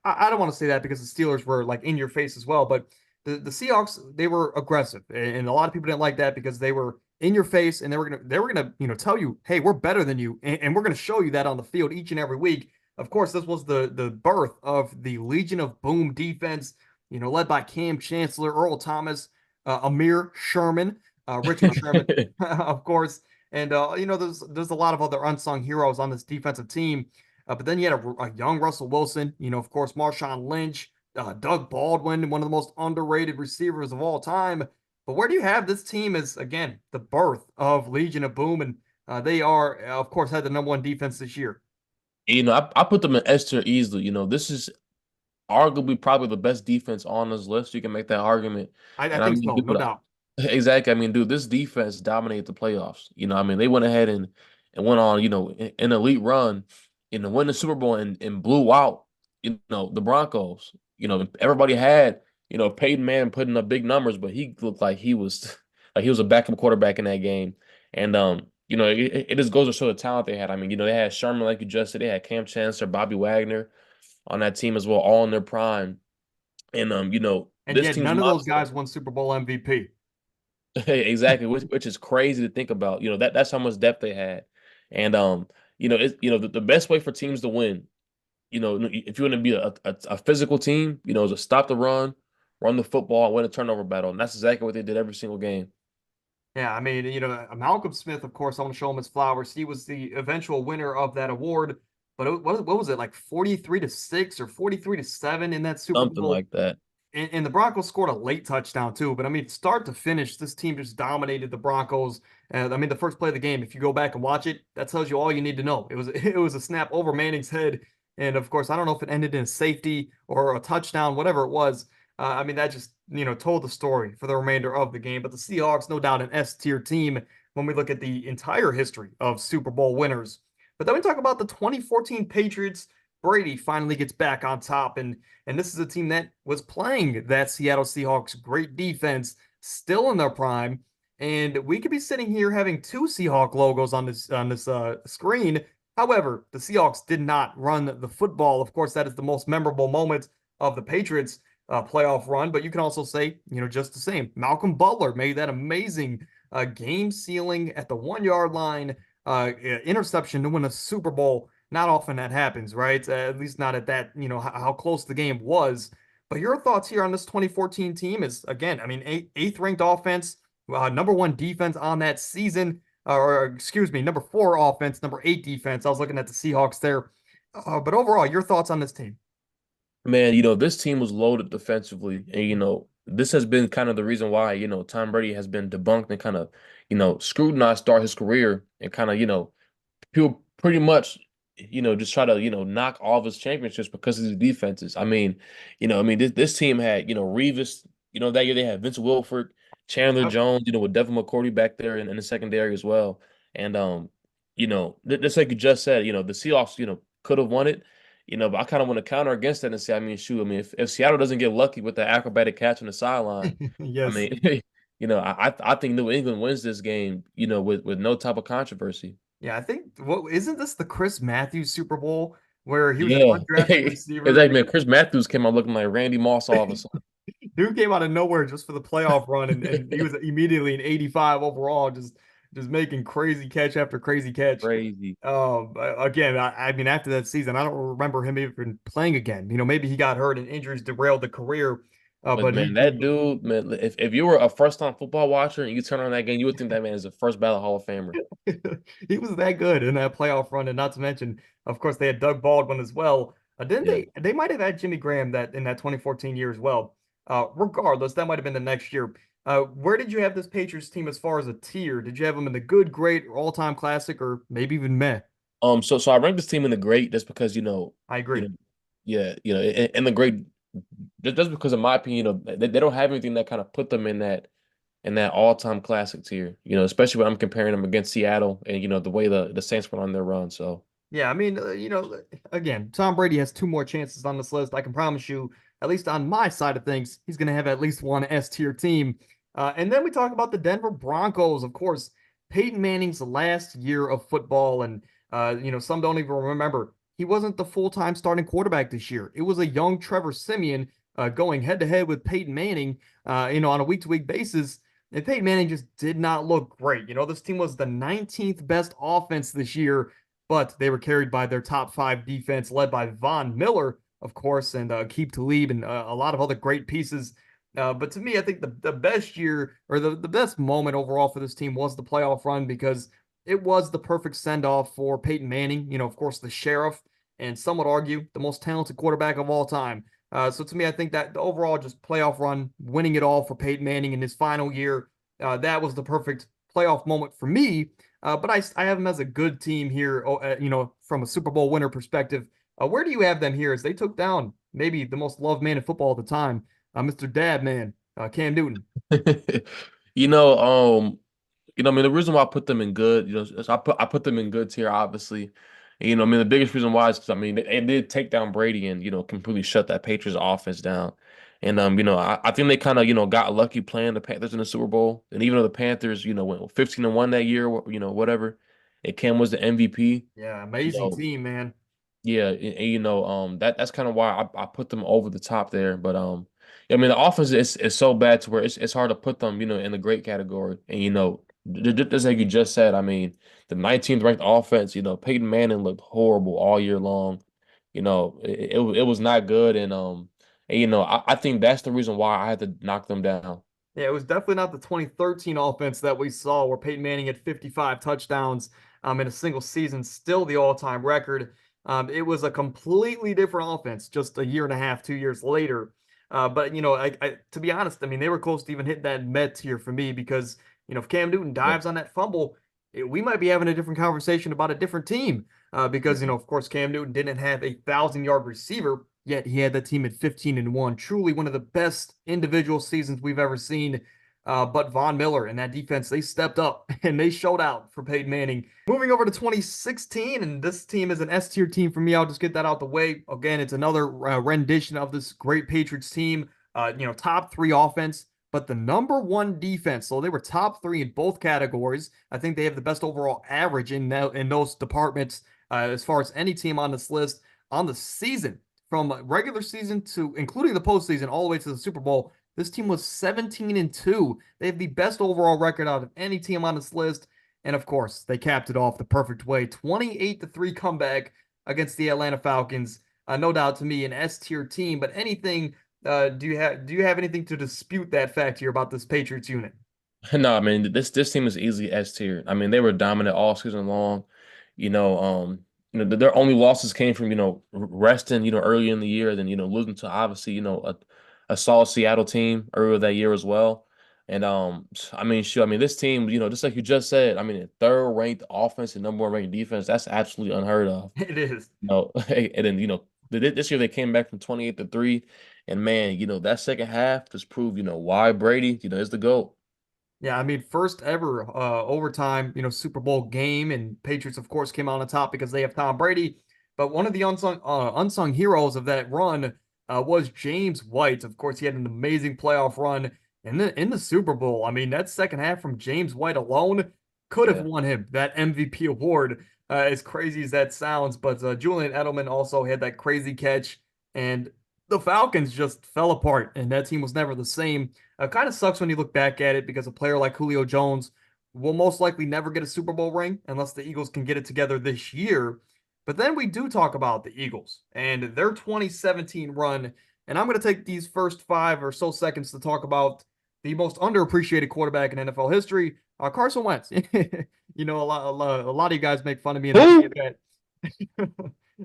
I don't want to say that because the Steelers were like in your face as well, but the Seahawks, they were aggressive, and a lot of people didn't like that because they were in your face, and they were gonna tell you, hey, we're better than you, and we're gonna show you that on the field each and every week. Of course, this was the birth of the Legion of Boom defense, led by Cam Chancellor, Earl Thomas, Amir Sherman, Richard Sherman, of course. And there's a lot of other unsung heroes on this defensive team. But then you had a young Russell Wilson, of course, Marshawn Lynch, Doug Baldwin, one of the most underrated receivers of all time. But where do you have this team as, again, the birth of Legion of Boom? And they are, of course, had the number one defense this year. I put them in S tier easily. This is arguably probably the best defense on this list. You can make that argument. I And think so, no dude, doubt. exactly. Dude, this defense dominated the playoffs. They went ahead and went on, an elite run, win the Super Bowl and blew out, the Broncos. Everybody had, Peyton Manning putting up big numbers, but he looked like he was like he was a backup quarterback in that game. And it just goes to show the talent they had. They had Sherman, like you just said, they had Cam Chancellor, Bobby Wagner on that team as well, all in their prime. And And this yet team's none of those mindset. guys won Super Bowl MVP. Exactly, which is crazy to think about. That's how much depth they had, and it's the best way for teams to win. If you want to be a physical team, is to stop the run the football, and win a turnover battle, and that's exactly what they did every single game. Yeah, I mean, Malcolm Smith, of course, I want to show him his flowers. He was the eventual winner of that award. But what was it, like 43-6 or 43-7 in that Super Something Bowl? like that. And the Broncos scored a late touchdown too. But I mean, start to finish, this team just dominated the Broncos. I mean, the first play of the game, if you go back and watch it, that tells you all you need to know. It was a snap over Manning's head, and of course, I don't know if it ended in a safety or a touchdown, whatever it was. I mean, that just told the story for the remainder of the game. But the Seahawks, no doubt, an S tier team when we look at the entire history of Super Bowl winners. But then we talk about the 2014 Patriots. Brady finally gets back on top, and this is a team that was playing that Seattle Seahawks great defense, still in their prime. And we could be sitting here having two Seahawk logos on this screen. However, the Seahawks did not run the football. Of course, that is the most memorable moment of the Patriots playoff run, but you can also say, just the same. Malcolm Butler made that amazing game sealing at the 1 yard line interception to win a Super Bowl. Not often that happens, right? At least not at that, how close the game was. But your thoughts here on this 2014 team is, again, I mean, eighth ranked offense, number one defense on that season, or excuse me, number four offense, number eight defense. I was looking at the Seahawks there. But overall, your thoughts on this team? Man, this team was loaded defensively, and this has been kind of the reason why Tom Brady has been debunked and kind of scrutinized throughout his career, and kind of people pretty much just try to knock all of his championships because of his defenses. This team had Revis, that year they had Vince Wilfork, Chandler Yep. Jones, with Devin McCourty back there in the secondary as well, and just like you just said, the Seahawks could have won it. But I kind of want to counter against that and say, shoot, if Seattle doesn't get lucky with the acrobatic catch on the sideline, I Yes. mean, I think New England wins this game, with no type of controversy. Yeah, I think what isn't this the Chris Matthews Super Bowl where he was an Yeah, undrafted receiver exactly, man. Chris Matthews came out looking like Randy Moss all of a sudden. dude came out of nowhere just for the playoff run, and he was immediately an 85 overall, just making crazy catch after crazy catch. Crazy. Again, I mean, after that season, I don't remember him even playing again. Maybe he got hurt and injuries derailed the career. But But man, that dude, man, if you were a first-time football watcher and you turn on that game, you would think that man is a first ballot Hall of Famer. he was that good in that playoff run, and not to mention, of course, they had Doug Baldwin as well. Didn't Yeah. they? They might have had Jimmy Graham that in that 2014 year as well. Regardless, that might have been the next year. Where did you have this Patriots team as far as a tier? Did you have them in the good, great, all-time classic, or maybe even meh? So I ranked this team in the great just because I you agree. know, yeah, in the great just because in my opinion, they don't have anything that kind of put them in that all-time classic tier, especially when I'm comparing them against Seattle and the way the Saints went on their run. So Yeah, I mean, again, Tom Brady has two more chances on this list. I can promise you, at least on my side of things, he's going to have at least one S tier team. And then we talk about the Denver Broncos, of course, Peyton Manning's last year of football. And, some don't even remember he wasn't the full-time starting quarterback this year. It was a young Trevor Siemian going head to head with Peyton Manning, on a week-to-week basis. And Peyton Manning just did not look great. This team was the 19th best offense this year, but they were carried by their top five defense, led by Von Miller, of course, and Keep Talib and a lot of other great pieces. But to me, I think the best year or the best moment overall for this team was the playoff run because it was the perfect send off for Peyton Manning, of course, the sheriff, and some would argue the most talented quarterback of all time. So to me, I think that the overall just playoff run, winning it all for Peyton Manning in his final year, that was the perfect playoff moment for me. But I have them as a good team here, from a Super Bowl winner perspective. Where do you have them here as they took down maybe the most loved man in football at the time, Mr. Dad Man, Cam Newton? you know, um, the reason why I put them in good, is I put them in good tier, obviously. And, the biggest reason why is because they did take down Brady and completely shut that Patriots offense down. And I think they kind of got lucky playing the Panthers in the Super Bowl. And even though the Panthers went 15-1 that year, whatever, and Cam was the MVP. Yeah, You amazing know, team, man. yeah, that's kind of why I put them over the top there. But the offense is so bad to where it's hard to put them, in the great category. And just like you just said, the 19th ranked offense, Peyton Manning looked horrible all year long. It was not good, and I think that's the reason why I had to knock them down. Yeah, it was definitely not the 2013 offense that we saw where Peyton Manning had 55 touchdowns in a single season, still the all-time record. It was a completely different offense just a year and a half, 2 years later. But to be honest, I mean they were close to even hitting that med tier for me because if Cam Newton Yeah. dives on that fumble, we might be having a different conversation about a different team. Because of course Cam Newton didn't have a 1,000 yard receiver, yet he had that team at 15-1. Truly one of the best individual seasons we've ever seen. But Von Miller and that defense, they stepped up and they showed out for Peyton Manning. Moving over to 2016, and this team is an S tier team for me. I'll just get that out the way. Again, it's another rendition of this great Patriots team. Top three offense, but the number one defense. So they were top three in both categories. I think they have the best overall average in those departments. as far as any team on this list on the season, from regular season to including the postseason, all the way to the Super Bowl. This team was 17-2. They have the best overall record out of any team on this list. And of course, they capped it off the perfect way. 28-3 comeback against the Atlanta Falcons. No doubt to me, an S tier team. But anything, do you have anything to dispute that fact here about this Patriots unit? No, I mean this team is easily S tier. I mean they were dominant all season long. You know, their only losses came from resting early in the year, then losing to obviously a solid Seattle team earlier that year as well. And I mean sure, I mean this team just like you just said, I mean third ranked offense and number one ranked defense, that's absolutely unheard of. It is. And then this year they came back from 28-3, and man, that second half just proved why Brady is the GOAT. Yeah, I mean, first ever overtime, Super Bowl game, and Patriots, of course, came out on top because they have Tom Brady. But one of the unsung heroes of that run was James White. Of course, he had an amazing playoff run in the Super Bowl. I mean, that second half from James White alone could have Yeah. won him that MVP award. As crazy as that sounds, but Julian Edelman also had that crazy catch, and the Falcons just fell apart, and that team was never the same. Kind of sucks when you look back at it because a player like Julio Jones will most likely never get a Super Bowl ring unless the Eagles can get it together this year. But then we do talk about the Eagles and their 2017 run. And I'm going to take these first 5 or so seconds to talk about the most underappreciated quarterback in NFL history, Carson Wentz. A lot of you guys make fun of me in the Who? chat.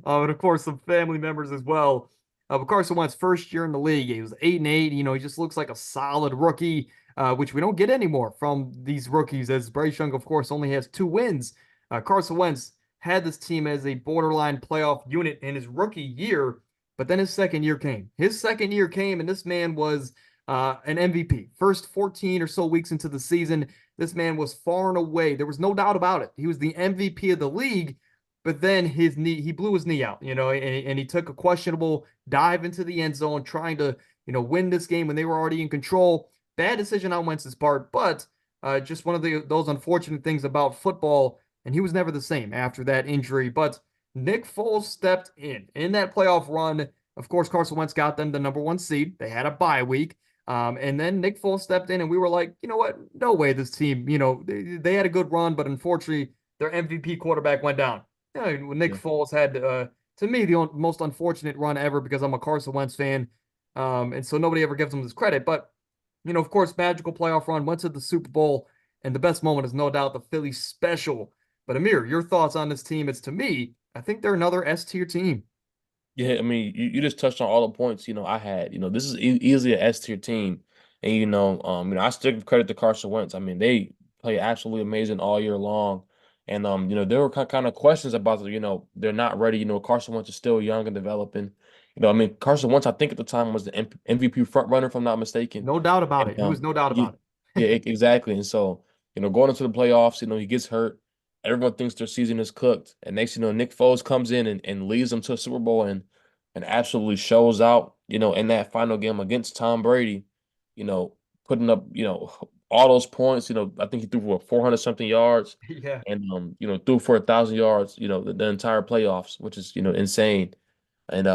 And of course, some family members as well. But Carson Wentz first year in the league, he was 8-8. He just looks like a solid rookie, which we don't get anymore from these rookies. As Bryce Young, of course, only has 2 wins. Carson Wentz had this team as a borderline playoff unit in his rookie year, but then his second year came. His second year came, and this man was an MVP. First 14 or so weeks into the season, this man was far and away. There was no doubt about it. He was the MVP of the league. But then he blew his knee out, and he took a questionable dive into the end zone, trying to, win this game when they were already in control. Bad decision on Wentz's part, but just one of those unfortunate things about football. And he was never the same after that injury. But Nick Foles stepped in that playoff run. Of course, Carson Wentz got them the number 1 seed. They had a bye week. And then Nick Foles stepped in, and we were like, you know what? No way this team, they had a good run, but unfortunately, their MVP quarterback went down. Nick Yeah. Foles had, to me, the most unfortunate run ever because I'm a Carson Wentz fan. And so nobody ever gives him this credit. But, of course, magical playoff run, went to the Super Bowl. And the best moment is no doubt the Philly special. But Amir, your thoughts on this team? It's to me, I think they're another S tier team. Yeah, I mean, you just touched on all the points, I had. This is easily an S tier team. And I still give credit to Carson Wentz. I mean, they play absolutely amazing all year long. And there were kind of questions about they're not ready. Carson Wentz is still young and developing. I mean, Carson Wentz, I think at the time was the MVP front runner, if I'm not mistaken. No doubt about it. And He was no doubt about yeah, exactly. And so, going into the playoffs, he gets hurt. Everyone thinks their season is cooked. And next, Nick Foles comes in and leads them to a Super Bowl and absolutely shows out, in that final game against Tom Brady, putting up, all those points. I think he threw for 400 something yards it. Yeah. and threw for 1,000 yards, the entire playoffs, which is, insane. And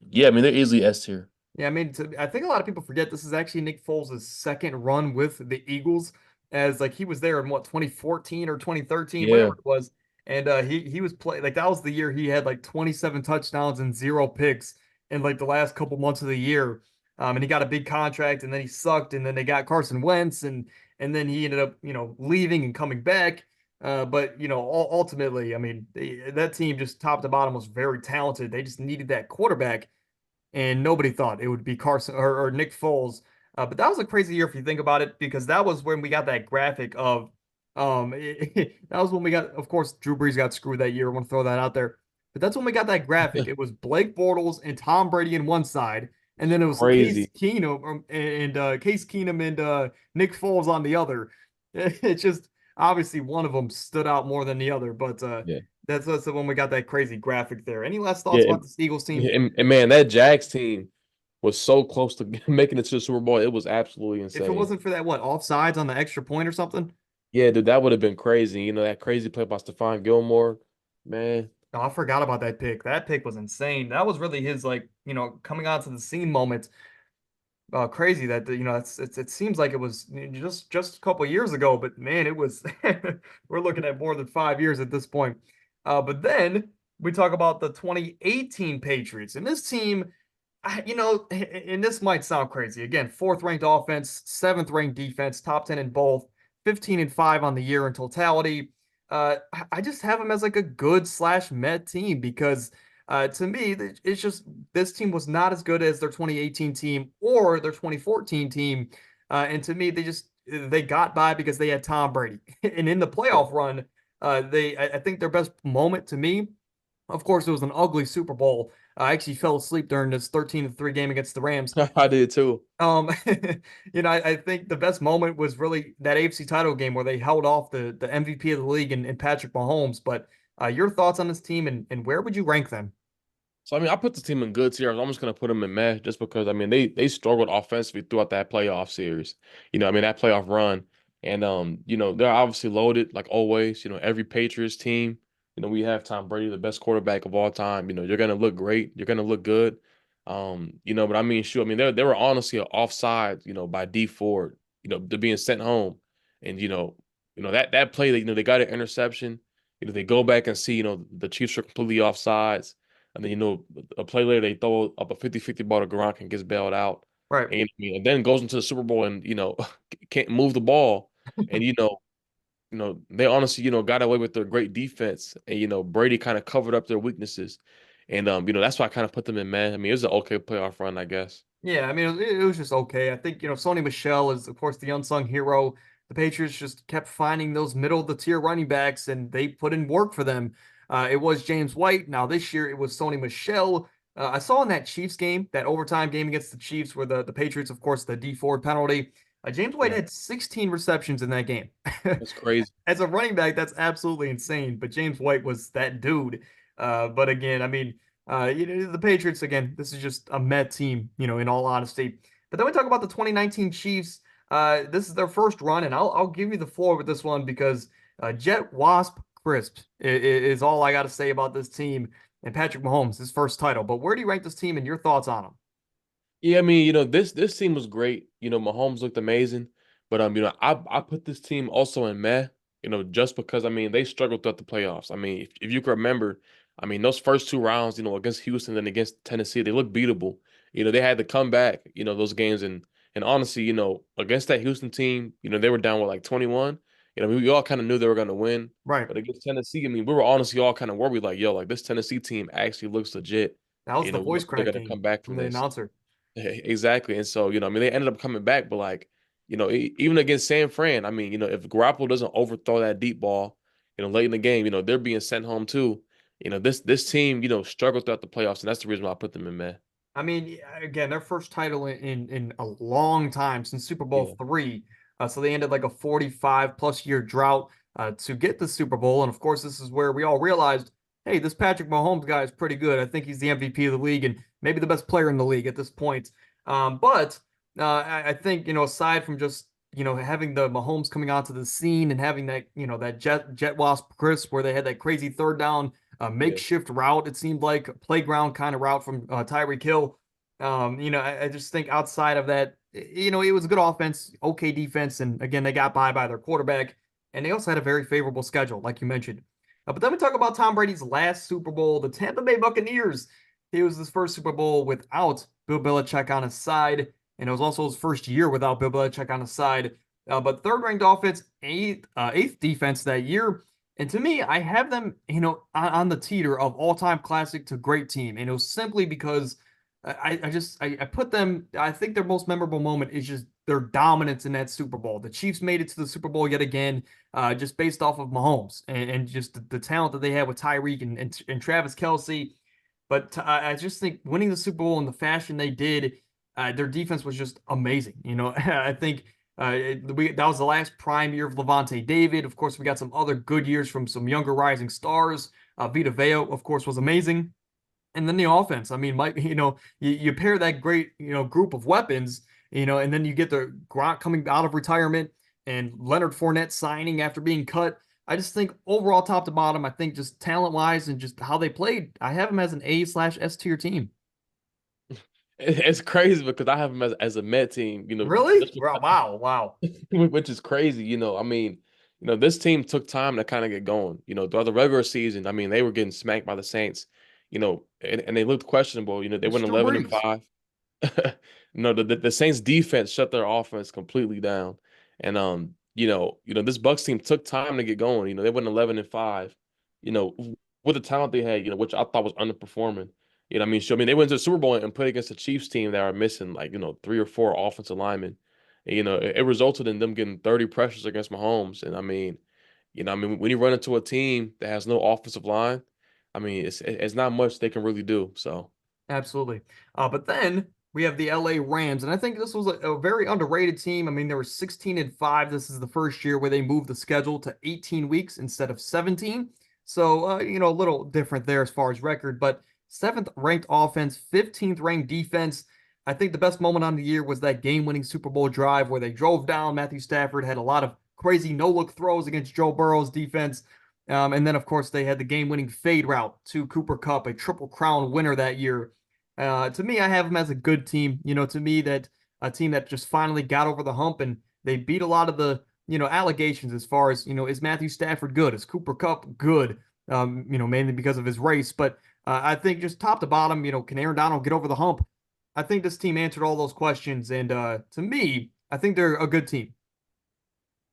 yeah, I mean, they're easily S tier. Yeah, I mean, I think a lot of people forget this is actually Nick Foles' second run with the Eagles, as like he was there in what 2014 or 2013, whatever Yeah. it was, and he was play like that was the year he had like 27 touchdowns and 0 picks in like the last couple months of the year, and he got a big contract, and then he sucked, and then they got Carson Wentz, and then he ended up leaving and coming back, but ultimately, I mean, that team just top to bottom was very talented. They just needed that quarterback and nobody thought it would be Carson or Nick Foles. But that was a crazy year if you think about it, because that was when we got that graphic of that was when we got, of course, Drew Brees got screwed that year. I want to throw that out there. But that's when we got that graphic. It was Blake Bortles and Tom Brady in one side, and then it was Crazy. Case Keenum and Nick Foles on the other. It's just obviously one of them stood out more than the other, but Yeah. that's when we got that crazy graphic there. Any last thoughts Yeah. about the Eagles team? And man, that Jags team was so close to making it to the Super Bowl. It was absolutely If it insane. wasn't for that, what, offsides on the extra point or something? Yeah, dude, that would have been crazy. That crazy play by Stephon Gilmore, man. Oh, I forgot about that pick. That pick was insane. That was really his coming onto the scene moment. Crazy that it seems like it was just a couple years ago, but man, it was we're looking at more than 5 years at this point. But then we talk about the 2018 Patriots, and this team, and this might sound crazy. Again, fourth ranked offense, seventh ranked defense, top 10 in both, 15-5 on the year in totality. I just have them as like a good slash med team because to me, it's just this team was not as good as their 2018 team or their 2014 team. And to me, they got by because they had Tom Brady. And in the playoff run, I think their best moment to me, of course, it was an ugly Super Bowl. I actually fell asleep during this 13-3 game against the Rams. I did too. Um, I think the best moment was really that AFC title game where they held off the MVP of the league and Patrick Mahomes. But your thoughts on this team and where would you rank them? So I mean, I put the team in good tier. I'm just gonna put them in meh, just because I mean they struggled offensively throughout that playoff series. I mean that playoff run, and they're obviously loaded like always. Every Patriots team, we have Tom Brady, the best quarterback of all time. You're gonna look great. You're gonna look good. But I mean, shoot, I mean they were honestly offside. By D Ford. They're being sent home, and that play that they got an interception. They go back and see the Chiefs are completely offsides. And then, a play later, they throw up a 50-50 ball to Gronk and gets bailed out. Right. And then goes into the Super Bowl and, can't move the ball. And, they honestly, got away with their great defense. And, Brady kind of covered up their weaknesses. And, that's why I kind of put them in man. I mean, it was an okay playoff run, I guess. Yeah, I mean, it was just okay. I think, Sony Michel is, of course, the unsung hero. The Patriots just kept finding those middle of the tier running backs, and they put in work for them. It was James White. Now, this year, it was Sony Michel. I saw in that Chiefs game, that overtime game against the Chiefs, where the Patriots, of course, the D Ford penalty. James White Yeah, had 16 receptions in that game. that's crazy. As a running back, that's absolutely insane. But James White was that dude. But again, I mean, the Patriots, again, this is just a Met team, in all honesty. But then we talk about the 2019 Chiefs. This is their first run, and I'll give you the floor with this one because Jet Wasp Crisp is all I got to say about this team and Patrick Mahomes, his first title. But where do you rank this team and your thoughts on them? Yeah, I mean, this team was great. Mahomes looked amazing, but I put this team also in meh. Just because I mean they struggled throughout the playoffs. I mean, if you can remember, I mean those first two rounds, against Houston and against Tennessee, they looked beatable. They had to come back, those games and honestly, against that Houston team, they were down with like 21. We all kind of knew they were going to win, Right. but against Tennessee, I mean, we were honestly all kind of worried, like, yo, like this Tennessee team actually looks legit. That was the We know voice they're going to cracking come back from from the this. announcer. Exactly. And so, I mean, they ended up coming back, but like, even against San Fran, I mean, if Garoppolo doesn't overthrow that deep ball, late in the game, they're being sent home too. This team, struggled throughout the playoffs, and that's the reason why I put them in, man. I mean, again, their first title in a long time since Super Bowl Yeah. three. So they ended like a 45 plus year drought to get the Super Bowl. And of course, this is where we all realized, hey, this Patrick Mahomes guy is pretty good. I think he's the MVP of the league and maybe the best player in the league at this point. But I think, aside from just, having the Mahomes coming onto the scene and having that, that jet wasp Chris where they had that crazy third down a Yeah. makeshift route. It seemed like a playground kind of route from Tyreek Hill. I just think outside of that, it was a good offense, okay defense, and again, they got by their quarterback, and they also had a very favorable schedule, like you mentioned. But then we talk about Tom Brady's last Super Bowl, the Tampa Bay Buccaneers. It was his first Super Bowl without Bill Belichick on his side, and it was also his first year without Bill Belichick on his side. But third-ranked offense, eighth defense that year. And to me, I have them, on the teeter of all-time classic to great team. And it was simply because I put them. I think their most memorable moment is just their dominance in that Super Bowl. The Chiefs made it to the Super Bowl yet again, just based off of Mahomes and just the talent that they had with Tyreek and Travis Kelce. But I just think winning the Super Bowl in the fashion they did, their defense was just amazing. I think that was the last prime year of Levante David. Of course, we got some other good years from some younger rising stars. Vita Vea, of course, was amazing. And then the offense. I mean, Mike, you pair that great, group of weapons, and then you get the Gronk coming out of retirement and Leonard Fournette signing after being cut. I just think overall, top to bottom, I think just talent wise and just how they played, I have them as an A/S tier team. It's crazy because I have them as a Met team, Really? Wow, wow, wow. which is crazy. I mean, this team took time to kind of get going. Throughout the regular season, I mean, they were getting smacked by the Saints, and they looked questionable. They It's went Drew 11 and Brees. 5. No, the Saints defense shut their offense completely down. And this Bucks team took time to get going. They went 11 and 5, you know, with the talent they had, which I thought was underperforming. I mean, so I mean they went to the Super Bowl and played against a Chiefs team that are missing like, three or four offensive linemen. And, it resulted in them getting 30 pressures against Mahomes. And I mean, when you run into a team that has no offensive line, I mean, it's not much they can really do. So Absolutely. But then we have the LA Rams, and I think this was a very underrated team. I mean, they were 16 and 5. This is the first year where they moved the schedule to 18 weeks instead of 17. So, a little different there as far as record, but seventh ranked offense, 15th ranked defense. I think the best moment on the year was that game-winning Super Bowl drive where they drove down. Matthew Stafford had a lot of crazy no-look throws against Joe Burrow's defense. And then, of course, they had the game-winning fade route to Cooper Kupp, a Triple Crown winner that year. To me, I have them as a good team. To me, that a team that just finally got over the hump and they beat a lot of the allegations as far as is Matthew Stafford good? Is Cooper Kupp good? Mainly because of his race, but I think just top to bottom, can Aaron Donald get over the hump? I think this team answered all those questions, and to me, I think they're a good team.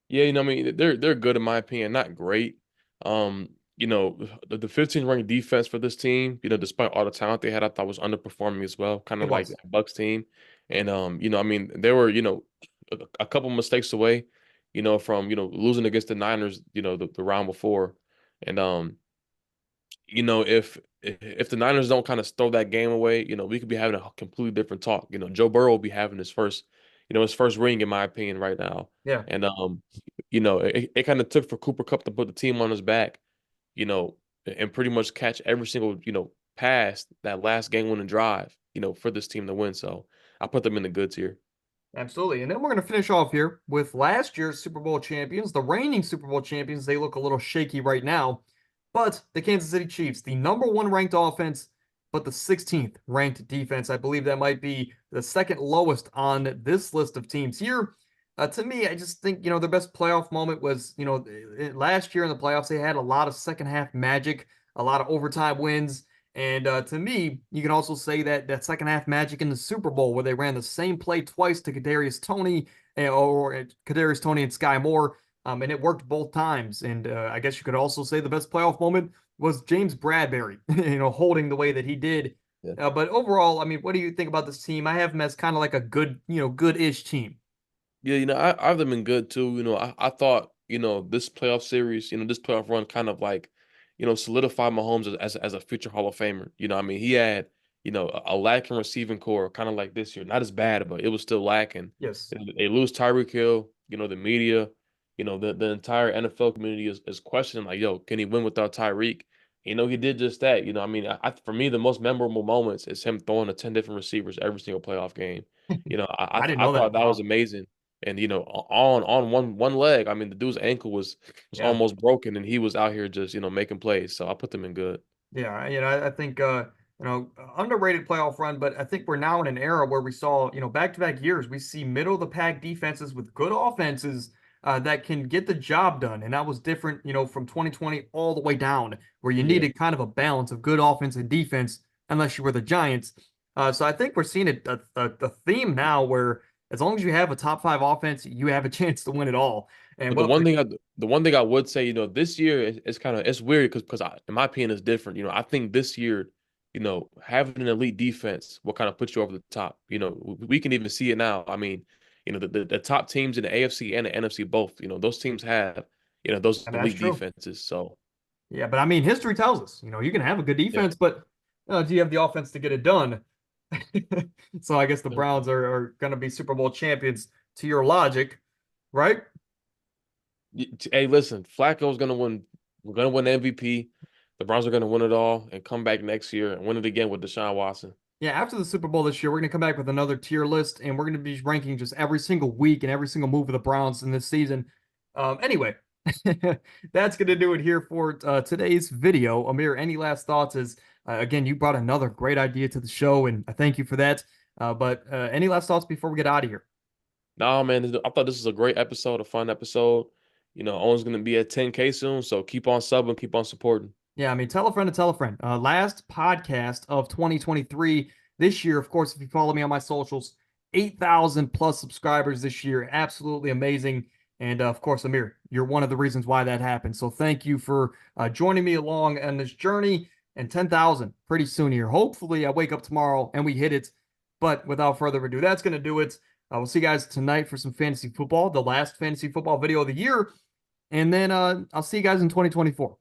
yeah, I mean, they're good in my opinion, not great. The 15th ranked defense for this team, despite all the talent they had, I thought was underperforming as well, kind It of like was. that Bucks team. And I mean, they were, a couple mistakes away, from, losing against the Niners, the round before. And if the Niners don't kind of throw that game away, we could be having a completely different talk. Joe Burrow will be having his first ring, in my opinion, right now. Yeah, And it kind of took for Cooper Kupp to put the team on his back, you know, and pretty much catch every single, pass that last game winning drive, for this team to win. So I put them in the good tier. absolutely. And then we're going to finish off here with last year's Super Bowl champions, the reigning Super Bowl champions. They look a little shaky right now, but the Kansas City Chiefs, the number one ranked offense, but the 16th ranked defense. I believe that might be the second lowest on this list of teams here. To me, I just think, their best playoff moment was, last year in the playoffs, they had a lot of second half magic, a lot of overtime wins. And to me, you can also say that second half magic in the Super Bowl where they ran the same play twice to Kadarius Toney or Kadarius Toney and Sky Moore, and it worked both times. And I guess you could also say the best playoff moment was James Bradbury, holding the way that he did. Yeah. But overall, I mean, what do you think about this team? I have them as kind of like a good, good-ish team. Yeah, I've been good too. I thought, this playoff series, this playoff run kind of like, solidified Mahomes as a future Hall of Famer. I mean, he had, a lacking receiving core, kind of like this year. Not as bad, but it was still lacking. Yes. They lose Tyreek Hill, the media, the entire NFL community is questioning, like, yo, can he win without Tyreek? He did just that. I mean, for me, the most memorable moments is him throwing to 10 different receivers every single playoff game. I didn't I know that. thought that was Wow. amazing. And on one leg, I mean, the dude's ankle was Yeah. almost broken, and he was out here just making plays. So I put them in good. Yeah, I think underrated playoff run, but I think we're now in an era where we saw, back-to-back years, we see middle of the pack defenses with good offenses that can get the job done. And that was different, from 2020 all the way down, where you Yeah. needed kind of a balance of good offense and defense, unless you were the Giants. So I think we're seeing a theme now where as long as you have a top five offense, you have a chance to win it all. And But the what one thing I would say, this year is kind of it's weird because in my opinion it's different. I think this year, having an elite defense will kind of put you over the top. We can even see it now. I mean, the top teams in the AFC and the NFC both, those teams have, those that's elite true. defenses. So Yeah, but I mean, history tells us, you can have a good yeah. defense, but do you have the offense to get it done? So I guess the Browns are going to be Super Bowl champions to your logic, right? Hey, listen, Flacco's gonna win. We're gonna win MVP. The Browns are gonna win it all and come back next year and win it again with Deshaun Watson. Yeah, after the Super Bowl this year, we're going to come back with another tier list, and we're going to be ranking just every single week and every single move of the Browns in this season. Anyway, That's going to do it here for today's video. Amir, any last thoughts? Again, you brought another great idea to the show, and I thank you for that. But any last thoughts before we get out of here? No, man, I thought this was a great episode, a fun episode. Owen's gonna be at 10K soon, so keep on subbing, keep on supporting. Yeah, I mean, tell a friend to tell a friend. Last podcast of 2023. This year, of course, if you follow me on my socials, 8,000 plus subscribers this year. Absolutely amazing. And of course, Amir, you're one of the reasons why that happened. So thank you for joining me along on this journey. And 10,000 pretty soon here. Hopefully, I wake up tomorrow and we hit it. But without further ado, that's going to do it. We'll see you guys tonight for some fantasy football, the last fantasy football video of the year. And then I'll see you guys in 2024.